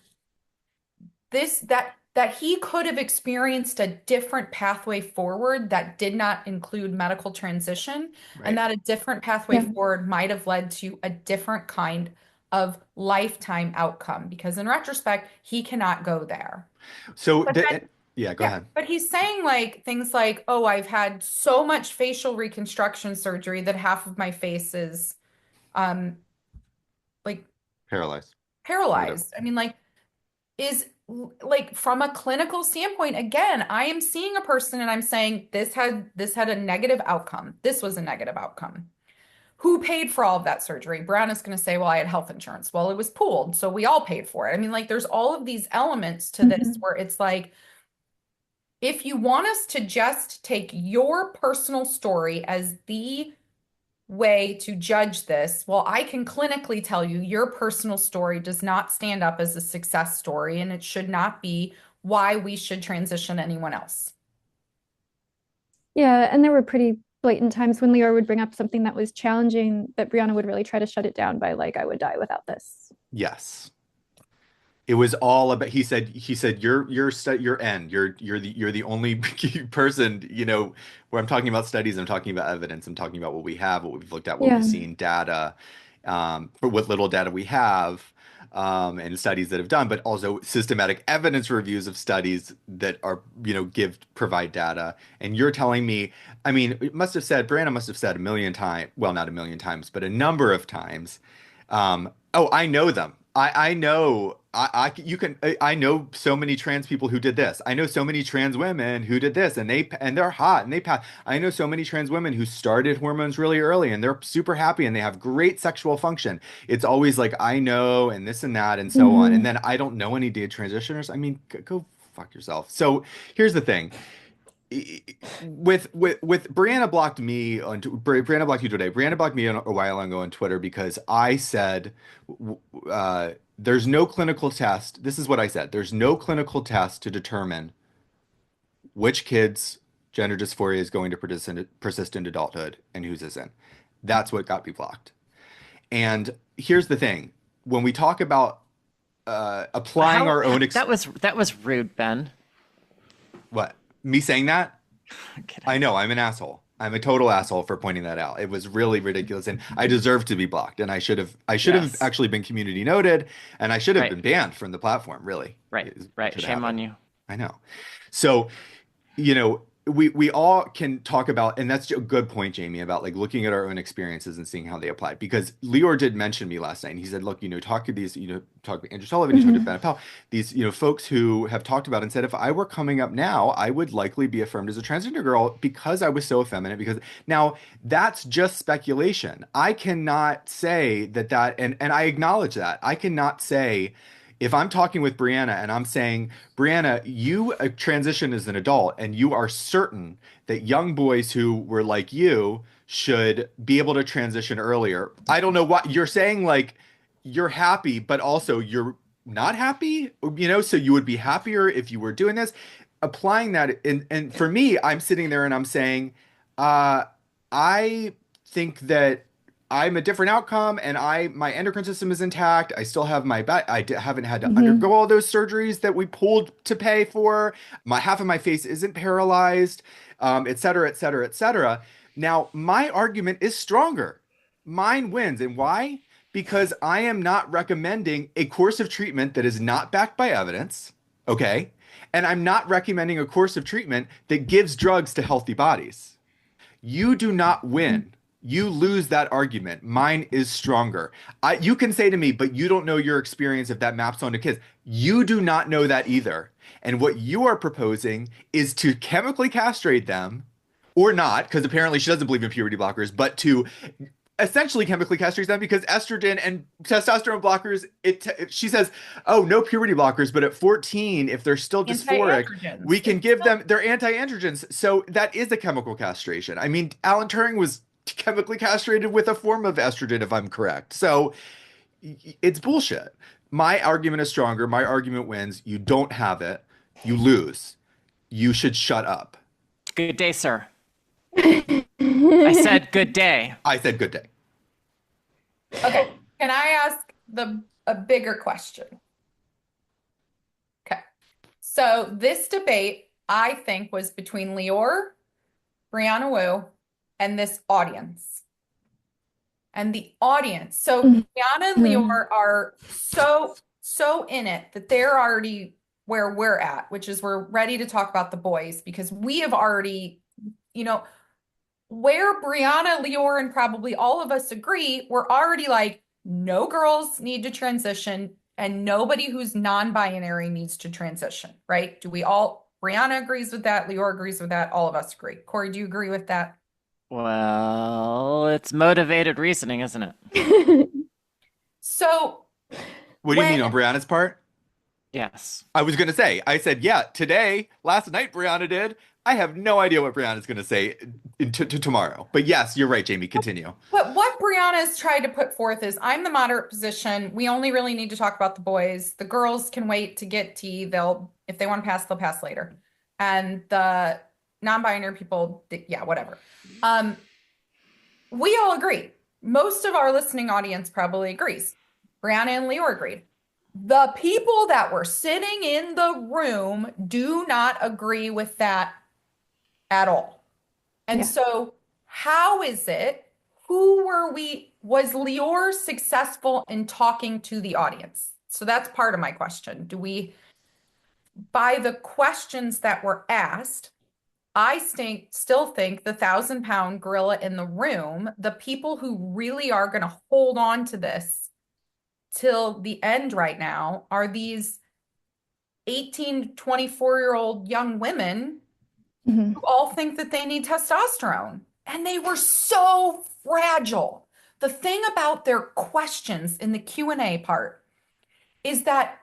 S2: that he could have experienced a different pathway forward that did not include medical transition and
S1: right.
S2: that a different pathway
S4: Yeah.
S2: forward might have led to a different kind of lifetime outcome because in retrospect he cannot go there.
S1: So
S2: But then
S1: yeah, go
S2: yeah,
S1: ahead.
S2: but he's saying like things like, "Oh, I've had so much facial reconstruction surgery that half of my face is um like
S1: Paralyzed or whatever.
S2: paralyzed." I mean, like is like from a clinical standpoint, again, I am seeing a person and I'm saying this had a negative outcome. This was a negative outcome. Who paid for all of that surgery? Brown is going to say, "Well, I had health insurance." Well, it was pooled, so we all paid for it. I mean, like there's all of these elements to this
S4: Mhm.
S2: where it's like if you want us to just take your personal story as the way to judge this, well, I can clinically tell you your personal story does not stand up as a success story, and it should not be why we should transition anyone else.
S4: Yeah, and there were pretty blatant times when Lior would bring up something that was challenging that Brianna would really try to shut it down by like, I would die without this.
S1: Yes. It was all about, he said you're N. You're the only person, where I'm talking about studies, I'm talking about evidence, I'm talking about what we have, what we've looked at, what we've
S4: Yeah.
S1: seen, data, for what little data we have, and studies that have done, but also systematic evidence reviews of studies that are, provide data. And you're telling me, I mean, Brianna must have said a million times, well, not a million times, but a number of times, oh, I know them. I know I know so many trans people who did this. I know so many trans women who did this, and they're hot and they pass. I know so many trans women who started hormones really early and they're super happy and they have great sexual function. It's always like I know and this and that and so on. And
S4: Mhm.
S1: then I don't know any day transitioners. I mean, go fuck yourself. So here's the thing with Brianna blocked me on Brianna blocked you today. Brianna blocked me a while ago on Twitter because I said there's no clinical test. This is what I said. There's no clinical test to determine which kids gender dysphoria is going to persist in adulthood and whose isn't. That's what got me blocked. And here's the thing: when we talk about applying
S3: How
S1: our own
S3: that was rude, Ben.
S1: what me saying that.
S3: I'm kidding.
S1: I know I'm an asshole. I'm a total asshole for pointing that out. It was really ridiculous, and I deserve to be blocked. And I should have
S3: Yes.
S1: actually been community noted, and I should have
S3: Right.
S1: been banned from the platform. Really,
S3: Right.
S1: is what
S3: Right.
S1: should
S3: Shame on
S1: happen.
S3: you.
S1: I know. So, we all can talk about, and that's a good point, Jamie, about like looking at our own experiences and seeing how they apply. Because Lior did mention me last night, and he said, "Look, talk to these, talk to Andrew Sullivan, you talk to
S4: Mhm.
S1: Ben Appel, these, folks who have talked about and said, if I were coming up now, I would likely be affirmed as a transgender girl because I was so effeminate. Because now that's just speculation. I cannot say and I acknowledge that. I cannot say." If I'm talking with Brianna and I'm saying, Brianna, you transition as an adult and you are certain that young boys who were like you should be able to transition earlier. I don't know what you're saying, like you're happy, but also you're not happy, so you would be happier if you were doing this. Applying that, and for me, I'm sitting there and I'm saying, uh, I think that I'm a different outcome, and my endocrine system is intact. I still have my back. Haven't had to undergo
S4: Mhm.
S1: all those surgeries that we pulled to pay for. My half of my face isn't paralyzed, et cetera, et cetera, et cetera. Now, my argument is stronger. Mine wins, and why? Because I am not recommending a course of treatment that is not backed by evidence. Okay, and I'm not recommending a course of treatment that gives drugs to healthy bodies. You do not win. You lose that argument. Mine is stronger. You can say to me, but you don't know your experience if that maps onto kids. You do not know that either. And what you are proposing is to chemically castrate them, or not, because apparently she doesn't believe in puberty blockers, but to essentially chemically castrate them because estrogen and testosterone blockers, she says, oh, no puberty blockers, but at 14, if they're still dysphoric, we
S2: Anti-androgens.
S1: can
S2: It's
S1: give
S2: still
S1: them, they're anti-androgens. So that is a chemical castration. I mean, Alan Turing was chemically castrated with a form of estrogen, if I'm correct. So it's bullshit. My argument is stronger. My argument wins. You don't have it. You lose. You should shut up.
S3: Good day, sir. I said good day.
S1: I said good day.
S2: okay. Can I ask a bigger question? Okay. So this debate, I think, was between Lior, Brianna Wu, and this audience. And the audience. So Brianna and
S4: Mhm.
S2: Lior are so in it that they're already where we're at, which is we're ready to talk about the boys because we have already, where Brianna, Lior, and probably all of us agree, we're already like, no girls need to transition and nobody who's non-binary needs to transition, right? Brianna agrees with that, Lior agrees with that, all of us agree. Corey, do you agree with that?
S3: Well, it's motivated reasoning, isn't it?
S2: So
S1: What do you
S2: when
S1: mean on Brianna's part?
S3: Yes.
S1: I was going to say, I said, yeah, last night, Brianna did. I have no idea what Brianna's going to say to tomorrow. But yes, you're right, Jamie. Continue.
S2: But what Brianna's tried to put forth is I'm the moderate position. We only really need to talk about the boys. The girls can wait to get tea. If they want to pass, they'll pass later. And the non-binary people, yeah, whatever. We all agree. Most of our listening audience probably agrees. Brianna and Leo agreed. The people that were sitting in the room do not agree with that at all. And
S4: Yeah.
S2: so, how is it? Who were we? Was Lior successful in talking to the audience? So that's part of my question. Do we, by the questions that were asked, still think the 1,000-pound gorilla in the room, the people who really are going to hold on to this till the end right now are these 18 to 24-year-old young women
S4: Mhm.
S2: who all think that they need testosterone. And they were so fragile. The thing about their questions in the Q&A part is that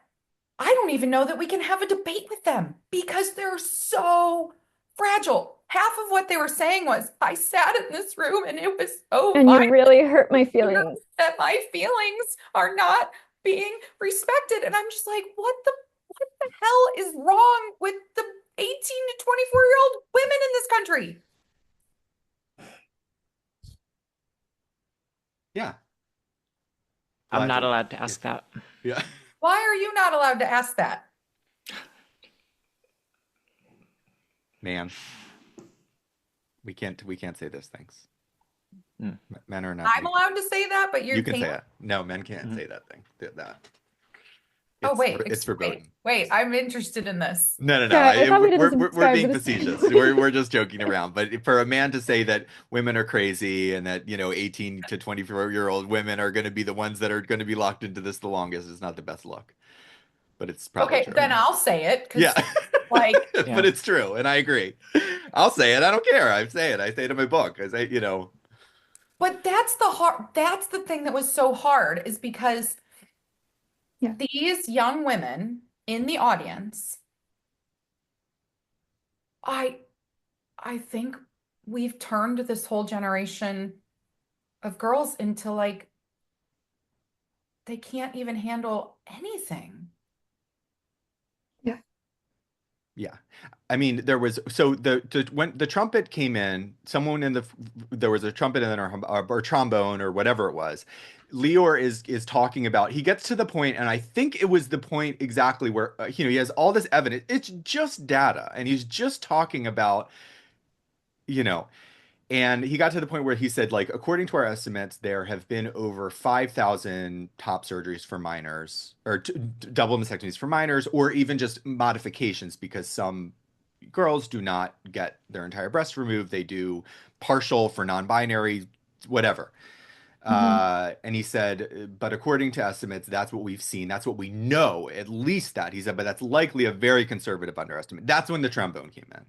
S2: I don't even know that we can have a debate with them because they're so fragile. Half of what they were saying was, I sat in this room and it was so
S4: And you
S2: violent
S4: really hurt my feelings.
S2: that my feelings are not being respected. And I'm just like, what the hell is wrong with the 18 to 24-year-old women in this country?
S1: Yeah.
S3: I'm
S1: Glad
S3: not
S1: to,
S3: allowed to
S1: yeah.
S3: ask that.
S1: Yeah.
S2: Why are you not allowed to ask that?
S1: Man, we can't say those things.
S3: Mm.
S1: Men are not,
S2: I'm allowed to say that, but
S1: you
S2: you
S1: can say
S2: can't.
S1: it. No, men can't
S3: Mhm.
S1: say that thing. That.
S2: Oh, wait,
S1: It's
S2: wait,
S1: verboten.
S2: wait. I'm interested in this.
S1: No, no, no.
S4: Yeah, I thought we didn't
S1: We're
S4: subscribe to
S1: being
S4: the same.
S1: facetious. We're just joking around. But for a man to say that women are crazy and that, 18 to 24-year-old women are going to be the ones that are going to be locked into this the longest is not the best look. But it's probably
S2: Okay,
S1: true.
S2: then I'll say it
S1: Yeah.
S2: because, like,
S1: But
S3: Yeah.
S1: it's true, and I agree. I'll say it. I don't care. I say it. I say it in my book. I say.
S2: but that's the thing that was so hard is because
S4: Yeah.
S2: these young women in the audience, I I think we've turned this whole generation of girls into like they can't even handle anything.
S4: Yeah.
S1: Yeah. I mean, there was so when the trumpet came in, someone in the there was a trumpet in or trombone or whatever it was. Lior is talking about he gets to the point, and I think it was the point exactly where he has all this evidence. It's just data, and he's just talking about you know and he got to the point where he said, like, according to our estimates, there have been over 5,000 top surgeries for minors, or double mastectomies for minors, or even just modifications because some girls do not get their entire breast removed. They do partial for non-binary, whatever.
S4: Mhm.
S1: And he said, but according to estimates, that's what we've seen. That's what we know, at least that. He said, but that's likely a very conservative underestimate. That's when the trombone came in.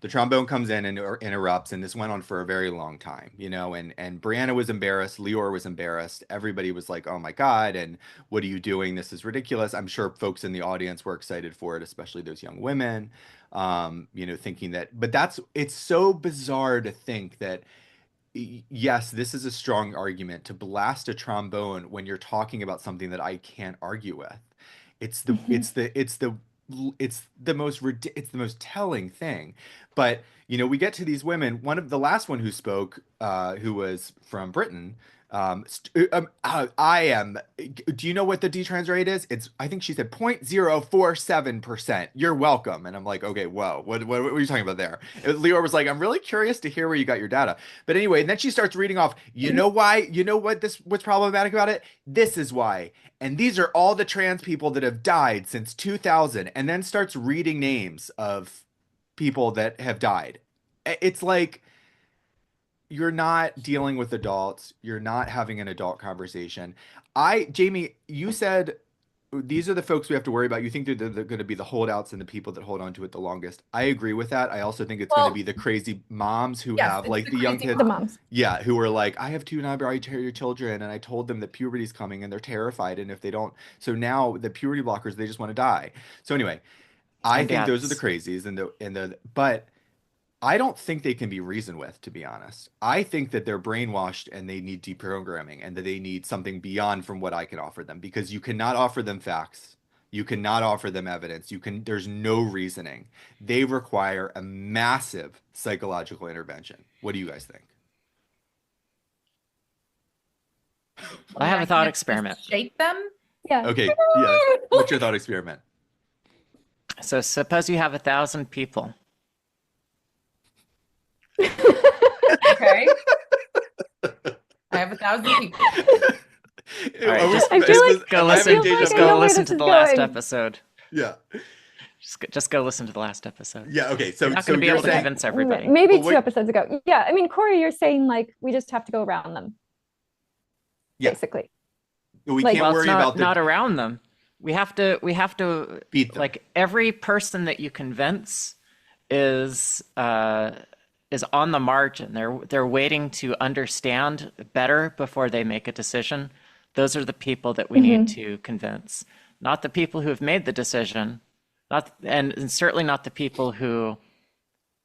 S1: The trombone comes in and interrupts, and this went on for a very long time, and Brianna was embarrassed, Lior was embarrassed, everybody was like, oh my God, and what are you doing? This is ridiculous. I'm sure folks in the audience were excited for it, especially those young women, thinking that, but it's so bizarre to think that yes, this is a strong argument to blast a trombone when you're talking about something that I can't argue with. It's the
S4: Mhm.
S1: it's the it's the it's the most telling thing. But we get to these women. One of the last one who spoke, who was from Britain. I am. Do you know what the detrans rate is? I think she said 0.047%. You're welcome. And I'm like, okay, whoa, what were you talking about there? Leora was like, I'm really curious to hear where you got your data. But anyway, and then she starts reading off, you know why? You know what's problematic about it? This is why. And these are all the trans people that have died since 2000, and then starts reading names of people that have died. It's like you're not dealing with adults, you're not having an adult conversation. Jamie, you said these are the folks we have to worry about. You think they're going to be the holdouts and the people that hold on to it the longest. I agree with that. I also think it's going to be
S2: Well,
S1: the crazy moms who
S2: yes,
S1: have
S2: it's
S1: like
S2: the
S1: the young
S2: crazy
S1: kids.
S4: The
S2: mom.
S4: moms.
S1: Yeah, who are like, I have two non-binary children, and I told them that puberty's coming, and they're terrified, and if they don't, so now the puberty blockers, they just want to die. So anyway, I
S3: And
S1: think those are the
S3: dads.
S1: crazies, but I don't think they can be reasoned with, to be honest. I think that they're brainwashed and they need deprogramming and that they need something beyond from what I can offer them because you cannot offer them facts. You cannot offer them evidence. There's no reasoning. They require a massive psychological intervention. What do you guys think?
S3: Well,
S2: I
S3: I
S2: mean,
S3: have
S2: I
S3: a thought
S2: can't
S3: experiment.
S2: just shake them.
S4: Yeah.
S1: Okay, yes. What's your thought experiment?
S3: So suppose you have 1,000 people.
S2: Okay. I have 1,000 people.
S3: All right, just
S4: I feel like
S3: go
S1: Am I
S4: I
S1: having
S3: listen.
S4: feel
S1: deja
S4: like
S3: Just
S4: I
S1: vu?
S3: go
S4: know where
S3: listen
S4: this
S3: to
S4: is
S3: the last
S4: going.
S3: episode.
S1: Yeah.
S3: Just go listen to the last episode.
S1: Yeah, okay.
S3: You're
S1: So
S3: not
S1: so
S3: going to be
S1: you're
S3: able to
S1: saying,
S3: convince everybody.
S4: Maybe
S1: well,
S4: two
S1: wait,
S4: episodes ago. Yeah, I mean, Corey, you're saying like we just have to go around them,
S1: yeah,
S4: basically.
S1: we
S4: Like,
S1: can't
S3: Well, it's
S1: worry about the
S3: not around them. We have to
S1: beat them.
S3: like every person that you convince is on the margin. They're waiting to understand better before they make a decision. Those are the people that we need
S4: mhm.
S3: to convince, not the people who have made the decision, not and certainly not the people who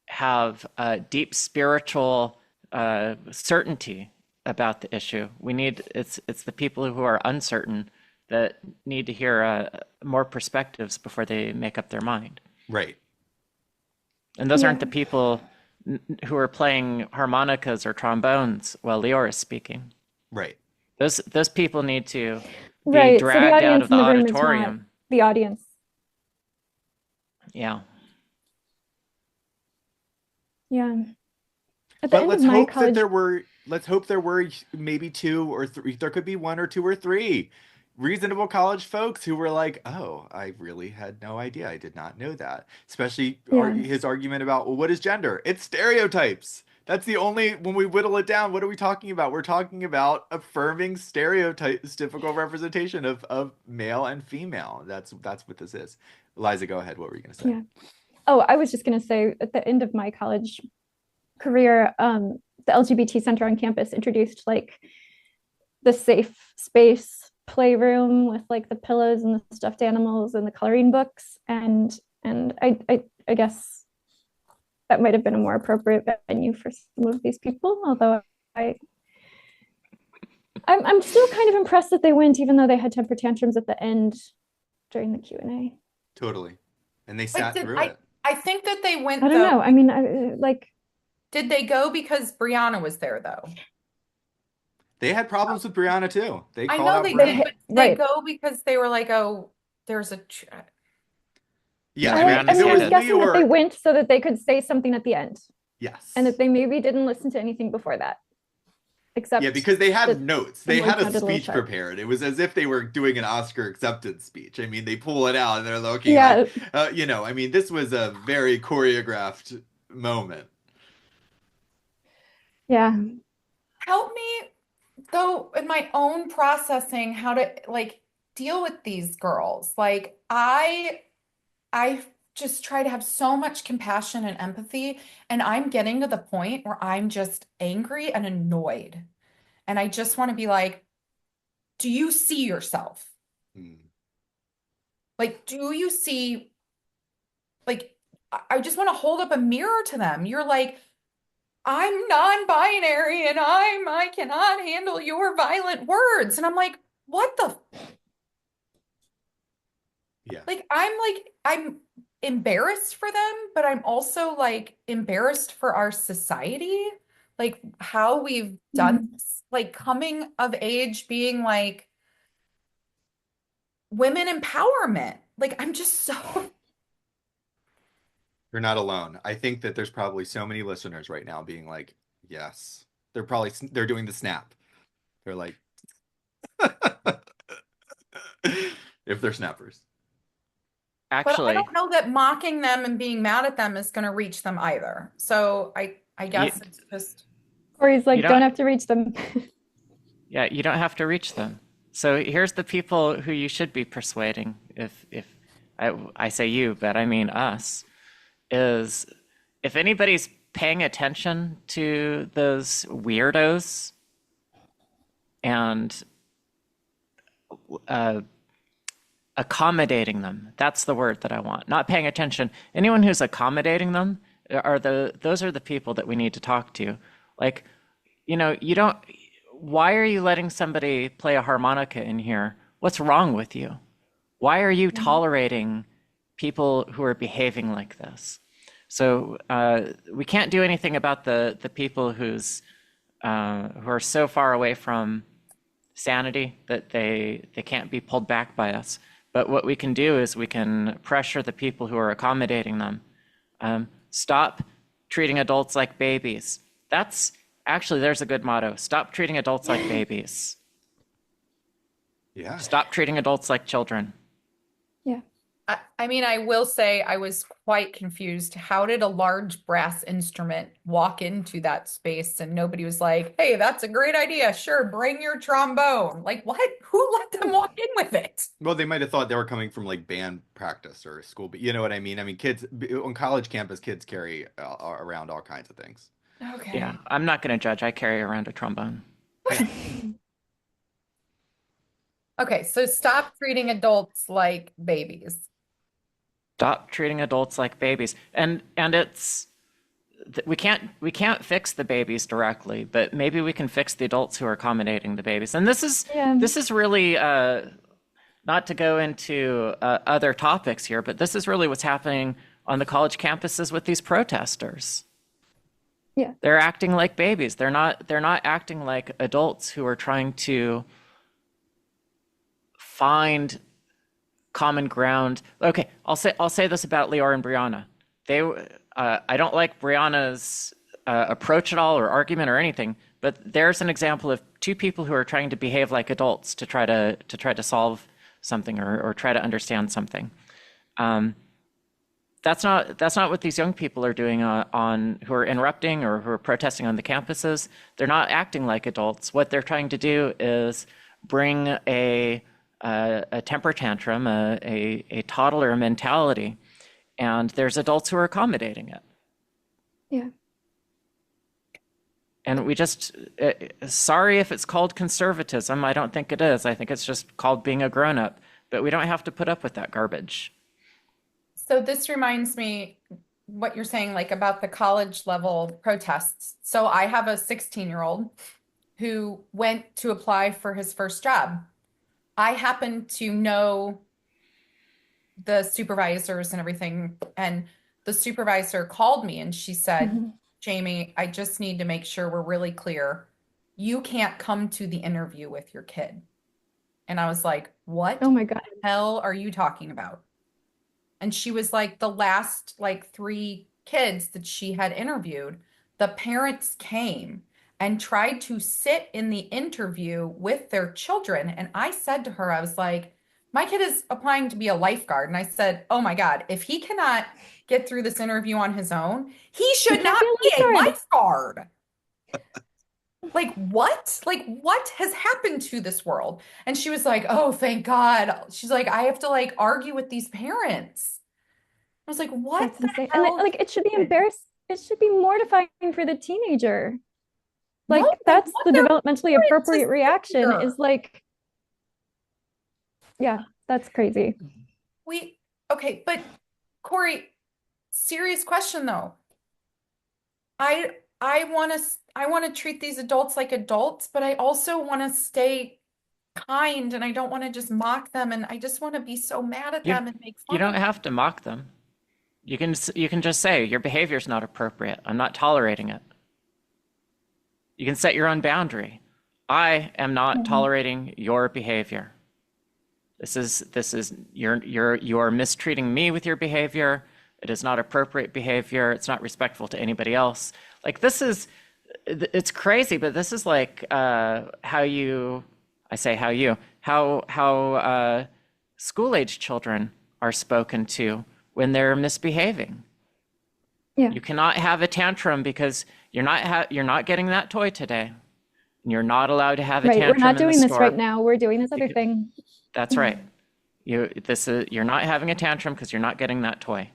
S3: have deep spiritual certainty about the issue. It's the people who are uncertain that need to hear more perspectives before they make up their mind.
S1: Right.
S3: And those
S4: Yeah,
S3: aren't the people who are playing harmonicas or trombones while Leora is speaking.
S1: Right.
S3: Those people need to be
S4: right. So the
S3: dragged out
S4: audience
S3: of
S4: in
S3: the
S4: the room is not
S3: auditorium.
S4: the audience.
S3: Yeah.
S4: Yeah. At the
S1: But
S4: end of my college,
S1: let's hope there were maybe two or three, there could be one or two or three reasonable college folks who were like, "Oh, I really had no idea. I did not know that." Especially
S4: yeah,
S1: his argument about, well, what is gender? It's stereotypes. That's the only, when we whittle it down, what are we talking about? We're talking about affirming stereotypes, typical representation of male and female. That's what this is. Eliza, go ahead. What were you going to say?
S4: yeah. Oh, I was just gonna say at the end of my college career, the LGBT center on campus introduced like the safe space playroom with like the pillows and the stuffed animals and the coloring books, and I guess that might have been a more appropriate venue for some of these people, although I I'm still kind of impressed that they went, even though they had temper tantrums at the end during the Q&A.
S1: Totally. And they
S2: Like,
S1: sat through it.
S2: I think that they
S4: I
S2: went
S4: don't
S2: though.
S4: know. I mean, like,
S2: Did they go because Brianna was there though?
S1: They had problems with Brianna too. They
S2: I
S1: called
S2: know
S1: out
S2: they did,
S1: Brianna.
S2: but did they
S4: right.
S2: go because they were like, oh, there's a
S1: Yeah,
S3: Yeah,
S1: I mean,
S3: Brianna's
S1: if it
S4: I'm
S1: was
S3: headed.
S1: me
S4: guessing that they
S1: or
S4: went so that they could say something at the end, and
S1: yes.
S4: that they maybe didn't listen to anything before that,
S1: Yeah,
S4: except
S1: because they had
S4: that
S1: notes.
S4: the
S1: They
S4: boys
S1: had a
S4: sounded a little
S1: speech
S4: sharp.
S1: prepared. It was as if they were doing an Oscar acceptance speech. I mean, they pull it out and they're looking like,
S4: Yeah,
S1: I mean, this was a very choreographed moment.
S4: yeah.
S2: help me though in my own processing how to like deal with these girls. Like I just try to have so much compassion and empathy, and I'm getting to the point where I'm just angry and annoyed. And I just want to be like, do you see yourself?
S1: Hmm.
S2: Like, do you see, like, I just want to hold up a mirror to them. You're like, I'm non-binary and I cannot handle your violent words. And I'm what the
S1: Yeah.
S2: I'm embarrassed for them, but I'm also like embarrassed for our society, like how we've done
S4: Mhm.
S2: this, like coming of age, being like women empowerment. Like I'm just so
S1: You're not alone. I think that there's probably so many listeners right now being like, yes. They're doing the snap. They're like, if they're snappers.
S2: but I
S3: Actually,
S2: don't know that mocking them and being mad at them is going to reach them either. So I
S3: you
S2: guess it's just
S4: Corey's
S3: you
S4: like, don't
S3: don't
S4: have to reach them.
S3: yeah, you don't have to reach them. So here's the people who you should be persuading, if I say you, but I mean us, is if anybody's paying attention to those weirdos and uh, accommodating them, that's the word that I want. Not paying attention. Anyone who's accommodating them those are the people that we need to talk to. Like, you don't, why are you letting somebody play a harmonica in here? What's wrong with you? Why are you tolerating people who are behaving like this? So we can't do anything about the people who are so far away from sanity that they can't be pulled back by us. But what we can do is we can pressure the people who are accommodating them. Stop treating adults like babies. That's actually, there's a good motto. Stop treating adults like babies.
S1: Yeah.
S3: Stop treating adults like children.
S4: Yeah.
S2: I mean, I will say I was quite confused. How did a large brass instrument walk into that space and nobody was like, hey, that's a great idea. Sure, bring your trombone. Like, what? Who let them walk in with it?
S1: Well, they might have thought they were coming from like band practice or school, but you know what I mean? I mean, kids on college campus, kids carry around all kinds of things.
S3: Yeah,
S2: Okay.
S3: I'm not going to judge. I carry around a trombone.
S2: Okay, so stop treating adults like babies.
S3: Stop treating adults like babies. And it's we can't fix the babies directly, but maybe we can fix the adults who are accommodating the babies. And
S4: Yeah.
S3: this is really not to go into other topics here, but this is really what's happening on the college campuses with these protesters.
S4: Yeah.
S3: They're acting like babies. They're not acting like adults who are trying to find common ground. Okay, I'll say this about Lior and Brianna. I don't like Brianna's approach at all or argument or anything, but there's an example of two people who are trying to behave like adults to try to solve something or try to understand something. That's not what these young people are doing on who are interrupting or who are protesting on the campuses. They're not acting like adults. What they're trying to do is bring a temper tantrum, a toddler mentality, and there's adults who are accommodating it.
S4: Yeah.
S3: And we just, sorry if it's called conservatism. I don't think it is. I think it's just called being a grown up. But we don't have to put up with that garbage.
S2: So this reminds me what you're saying, like about the college level protests. So I have a 16-year-old who went to apply for his first job. I happen to know the supervisors and everything, and the supervisor called me and she said,
S4: Mhm.
S2: Jamie, I just need to make sure we're really clear. You can't come to the interview with your kid. And I was like, what
S4: Oh my God.
S2: the hell are you talking about? And she was like, the last like 3 kids that she had interviewed, the parents came and tried to sit in the interview with their children. And I said to her, I was like, my kid is applying to be a lifeguard. And I said, oh my God, if he cannot get through this interview on his own, he
S4: He
S2: should
S4: can't
S2: not
S4: be a
S2: be a
S4: lifeguard.
S2: lifeguard. Like, what? Like, what has happened to this world? And she was like, oh, thank God. She's like, I have to like argue with these parents. I was like, what
S4: That's
S2: the
S4: insane. And
S2: hell?
S4: like it should be embarrassing. It should be mortifying for the teenager.
S2: No,
S4: Like
S2: they
S4: that's
S2: want
S4: the
S2: their
S4: developmentally
S2: parents to
S4: appropriate
S2: sit
S4: reaction
S2: here.
S4: is like, yeah, that's crazy.
S2: Okay, but Corey, serious question though. I want to treat these adults like adults, but I also want to stay kind and I don't want to just mock them and I just want to be so mad at
S3: You
S2: them and make
S3: you
S2: fun of
S3: don't
S2: them.
S3: have to mock them. You can just say your behavior is not appropriate. I'm not tolerating it. You can set your own boundary. I am not
S4: Mhm.
S3: tolerating your behavior. This is you are mistreating me with your behavior. It is not appropriate behavior. It's not respectful to anybody else. Like it's crazy, but this is like how you, I say how school age children are spoken to when they're misbehaving.
S4: Yeah.
S3: You cannot have a tantrum because you're not getting that toy today. And you're not allowed to have a
S4: Right. We're
S3: tantrum
S4: not
S3: in the
S4: doing this right
S3: store.
S4: now. We're doing this
S3: You
S4: other
S3: can,
S4: thing.
S3: that's right. You're not having a tantrum because you're not getting that toy.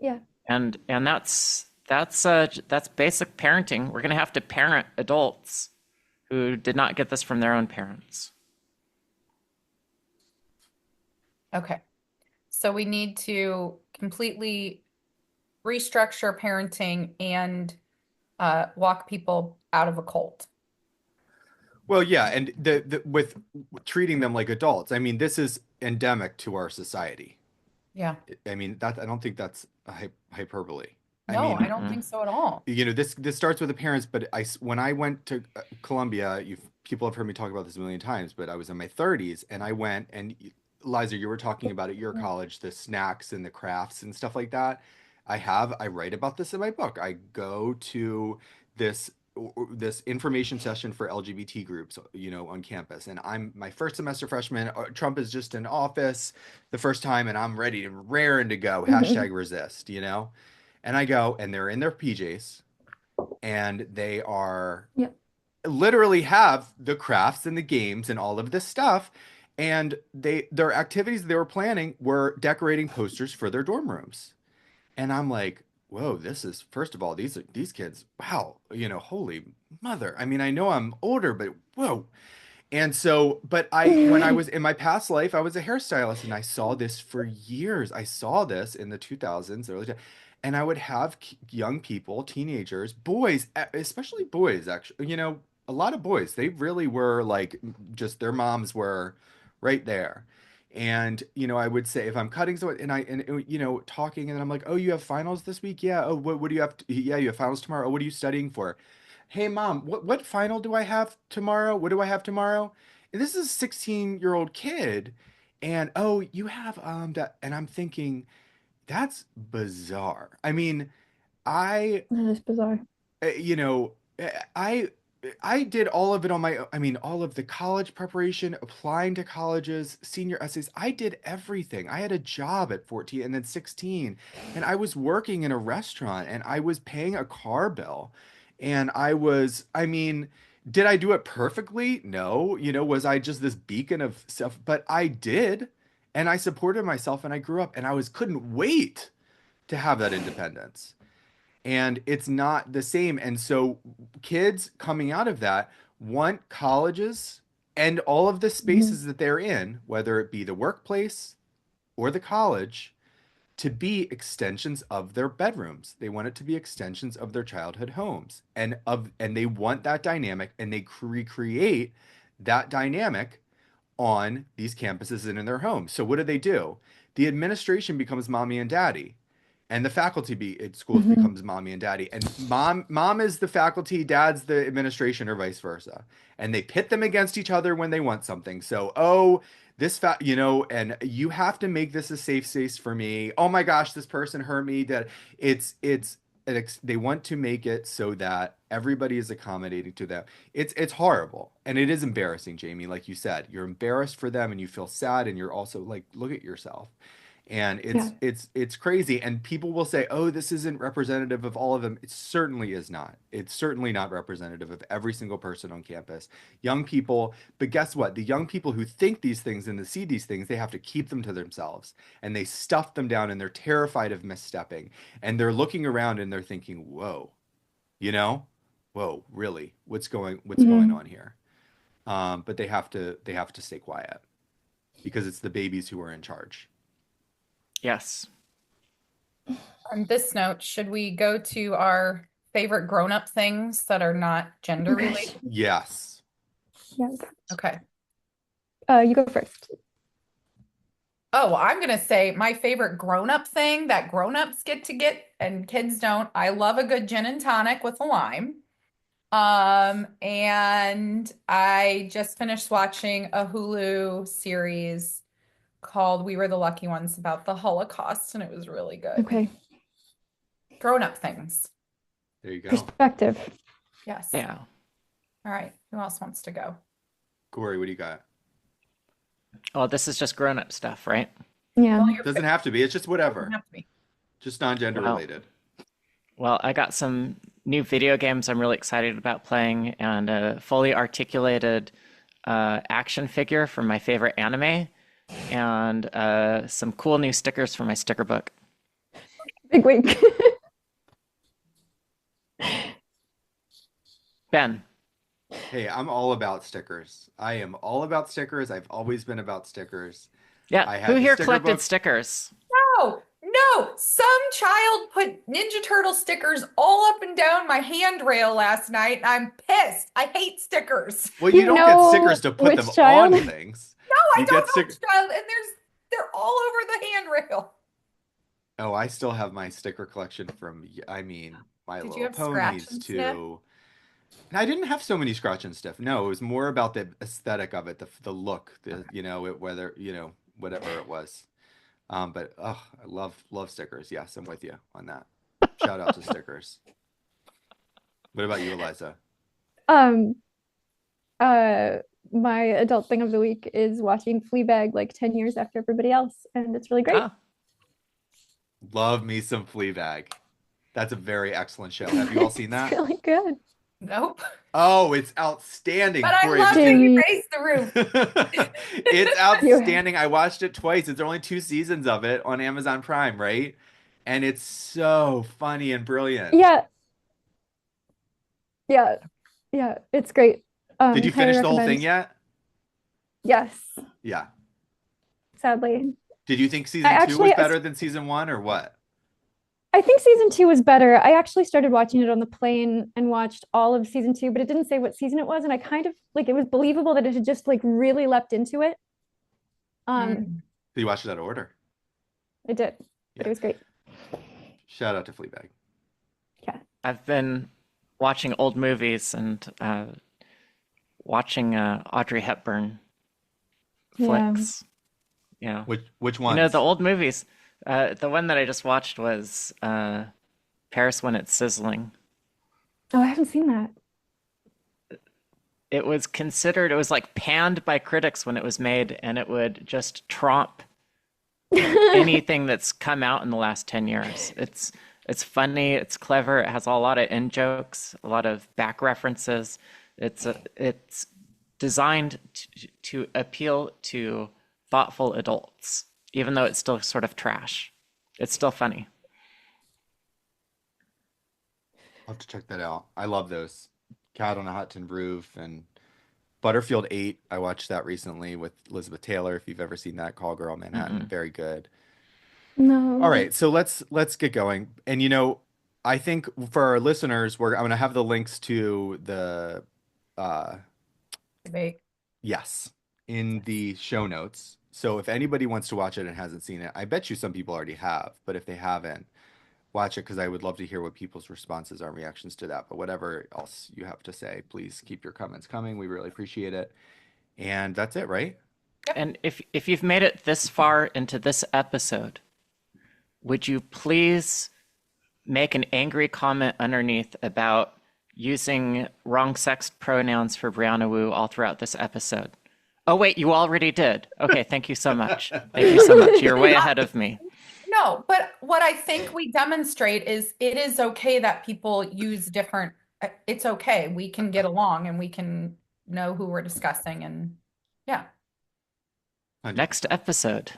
S4: Yeah.
S3: And that's basic parenting. We're gonna have to parent adults who did not get this from their own parents.
S2: Okay. So we need to completely restructure parenting and walk people out of a cult.
S1: Well, yeah, and with treating them like adults, I mean, this is endemic to our society.
S2: Yeah.
S1: I mean, that I don't think that's a hyperbole. I
S2: No, I
S1: mean,
S2: don't
S3: Mm-mm.
S2: think so at all.
S1: this starts with the parents, but when I went to Columbia, people have heard me talk about this a million times, but I was in my 30s and I went and Liza, you were talking about at your college, the snacks and the crafts and stuff like that. I write about this in my book. I go to this this information session for LGBT groups, on campus, and I'm my first semester freshman. Trump is just in office the first time, and I'm ready and raring to go.
S4: Mhm.
S1: Hashtag resist. And I go, and they're in their PJs, and they are
S4: Yep.
S1: literally have the crafts and the games and all of this stuff. And their activities they were planning were decorating posters for their dorm rooms. And I'm like, whoa, this is first of all, these kids, wow, holy mother. I mean, I know I'm older, but whoa. And so, but when I was in my past life, I was a hairstylist and I saw this for years. I saw this in the 2000s, and I would have young people, teenagers, boys, especially boys, actually, a lot of boys, they really were like, just their moms were right there. And, I would say if I'm cutting someone talking and I'm like, oh, you have finals this week? Yeah. Oh, what do you have? Yeah, you have finals tomorrow. Oh, what are you studying for? Hey mom, what final do I have tomorrow? What do I have tomorrow? And this is a 16-year-old kid. And oh, you have that, and I'm thinking, that's bizarre. I mean, I
S4: That is bizarre.
S1: you know, I I did all of it on my own. I mean, all of the college preparation, applying to colleges, senior essays. I did everything. I had a job at 14 and then 16, and I was working in a restaurant and I was paying a car bill. And I mean, did I do it perfectly? No. Was I just this beacon of stuff? But I did. And I supported myself and I grew up and couldn't wait to have that independence, and it's not the same. And so kids coming out of that want colleges and all of the
S4: Mhm.
S1: spaces that they're in, whether it be the workplace or the college, to be extensions of their bedrooms. They want it to be extensions of their childhood homes, and they want that dynamic, and they recreate that dynamic on these campuses and in their homes. So what do? The administration becomes mommy and daddy, and the faculty at schools
S4: Mhm.
S1: becomes mommy and daddy. And mom is the faculty, dad's the administration, or vice versa. And they pit them against each other when they want something. So, oh, and you have to make this a safe space for me. Oh my gosh, this person hurt me. That they want to make it so that everybody is accommodating to them. It's horrible and it is embarrassing, Jamie. Like you said, you're embarrassed for them and you feel sad and you're also like, look at yourself. And
S4: Yeah.
S1: it's crazy. And people will say, "Oh, this isn't representative of all of them." It certainly is not. It's certainly not representative of every single person on campus. Young people, but guess what? The young people who think these things and see these things, they have to keep them to themselves, and they stuff them down, and they're terrified of misstepping, and they're looking around and they're thinking, "Whoa, you know, whoa, really? What's going
S4: Mhm.
S1: on here?" But they have to stay quiet because it's the babies who are in charge.
S3: Yes.
S2: On this note, should we go to our favorite grown-up things that are not gender
S4: Okay.
S2: related?
S1: Yes.
S4: Yeah.
S2: Okay.
S4: You go first.
S2: Oh, I'm gonna say my favorite grown-up thing that grown-ups get and kids don't. I love a good gin and tonic with a lime. And I just finished watching a Hulu series called We Were the Lucky Ones about the Holocaust, and it was really good.
S4: Okay.
S2: Grown-up things.
S1: There you go.
S4: Perspective.
S2: Yes.
S3: Yeah.
S2: All right. Who else wants to go?
S1: Corey, what do you got?
S3: Oh, this is just grown-up stuff, right?
S4: Yeah.
S2: Well, you're
S1: Doesn't have to be. It's just
S2: doesn't
S1: whatever.
S2: have to be.
S1: Just non-gender
S3: Well,
S1: related.
S3: well, I got some new video games I'm really excited about playing, and a fully articulated action figure from my favorite anime, and some cool new stickers for my sticker book.
S4: Big week.
S3: Ben,
S1: Hey, I'm all about stickers. I am all about stickers. I've always been about stickers.
S3: yeah,
S1: I
S3: who
S1: had the
S3: here
S1: sticker
S3: collected
S1: book.
S3: stickers?
S2: No, no. Some child put Ninja Turtle stickers all up and down my handrail last night, and I'm pissed. I hate stickers.
S1: Well, you
S4: You
S1: don't get
S4: know
S1: stickers to put them
S4: which child?
S1: on things.
S2: No, I
S1: You
S2: don't
S1: get
S2: know
S1: stick.
S2: which child, and they're all over the handrail.
S1: Oh, I still have my sticker collection from, I mean, My
S2: Did you
S1: Little
S2: have scratch
S1: Ponies
S2: and sniff?
S1: to. And I didn't have so many scratch and stuff. No, it was more about the aesthetic of it, the look, whether, whatever it was. But oh, I love stickers. Yes, I'm with you on that. Shout out to stickers. What about you, Eliza?
S4: Um, uh, my adult thing of the week is watching Fleabag like 10 years after everybody else, and it's really great.
S3: Oh,
S1: Love me some Fleabag. That's a very excellent show. Have you all seen
S4: It's
S1: that?
S4: really good.
S2: Nope.
S1: Oh, it's outstanding,
S2: But I
S1: Corey.
S2: loved how you raised the roof.
S1: It's
S4: You,
S1: outstanding. I watched it twice. It's only 2 seasons of it on Amazon Prime, right? And it's so funny and brilliant.
S4: yeah, yeah, yeah, it's great.
S1: Did you
S4: Highly
S1: finish the whole thing
S4: recommend.
S1: yet?
S4: Yes,
S1: Yeah.
S4: sadly.
S1: Did you think
S4: I
S1: season 2 was
S4: actually,
S1: better than season 1 or what?
S4: I think season two was better. I actually started watching it on the plane and watched all of season two, but it didn't say what season it was, and I kind of like it was believable that it had just like really leapt into it.
S2: Mm.
S1: Did you watch it out of order?
S4: It did, but
S1: Yeah.
S4: it was great.
S1: Shout out to Fleabag.
S4: Yeah.
S3: I've been watching old movies and watching Audrey Hepburn
S4: Yeah.
S3: flicks. Yeah.
S1: Which
S3: You know,
S1: ones?
S3: the old movies. The one that I just watched was Paris When It's Sizzling.
S4: Oh, I haven't seen that.
S3: It was considered, it was like panned by critics when it was made, and it would just trump anything that's come out in the last 10 years. It's funny, it's clever, it has a lot of in jokes, a lot of back references. It's designed to appeal to thoughtful adults, even though it's still sort of trash. It's still funny.
S1: I'll have to check that out. I love those. Cat on a Hot Tin Roof and Butterfield 8. I watched that recently with Elizabeth Taylor. If you've ever seen that, Call Girl Manhattan,
S3: Mm-mm.
S1: very good. All
S4: No.
S1: right, so let's get going. And I think for our listeners, I'm gonna have the links to the uh
S2: Debate.
S1: yes in the show notes. So if anybody wants to watch it and hasn't seen it, I bet you some people already have, but if they haven't, watch it because I would love to hear what people's responses are and reactions to that. But whatever else you have to say, please keep your comments coming. We really appreciate it. And that's it, right?
S3: And if you've made it this far into this episode, would you please make an angry comment underneath about using wrong sex pronouns for Brianna Wu all throughout this episode? Oh, wait, you already did. Okay, thank you so much. Thank you so much. You're way ahead of me.
S2: No, but what I think we demonstrate is it is okay that people use different, it's okay. We can get along and we can know who we're discussing and yeah.
S3: Next episode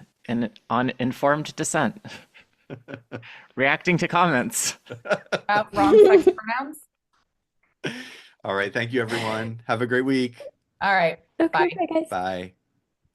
S3: on informed dissent, reacting to comments.
S2: Wrong sex pronouns.
S1: All right. Thank you, everyone. Have a great week.
S2: All right.
S4: Okay,
S2: Bye.
S4: bye guys.
S1: Bye.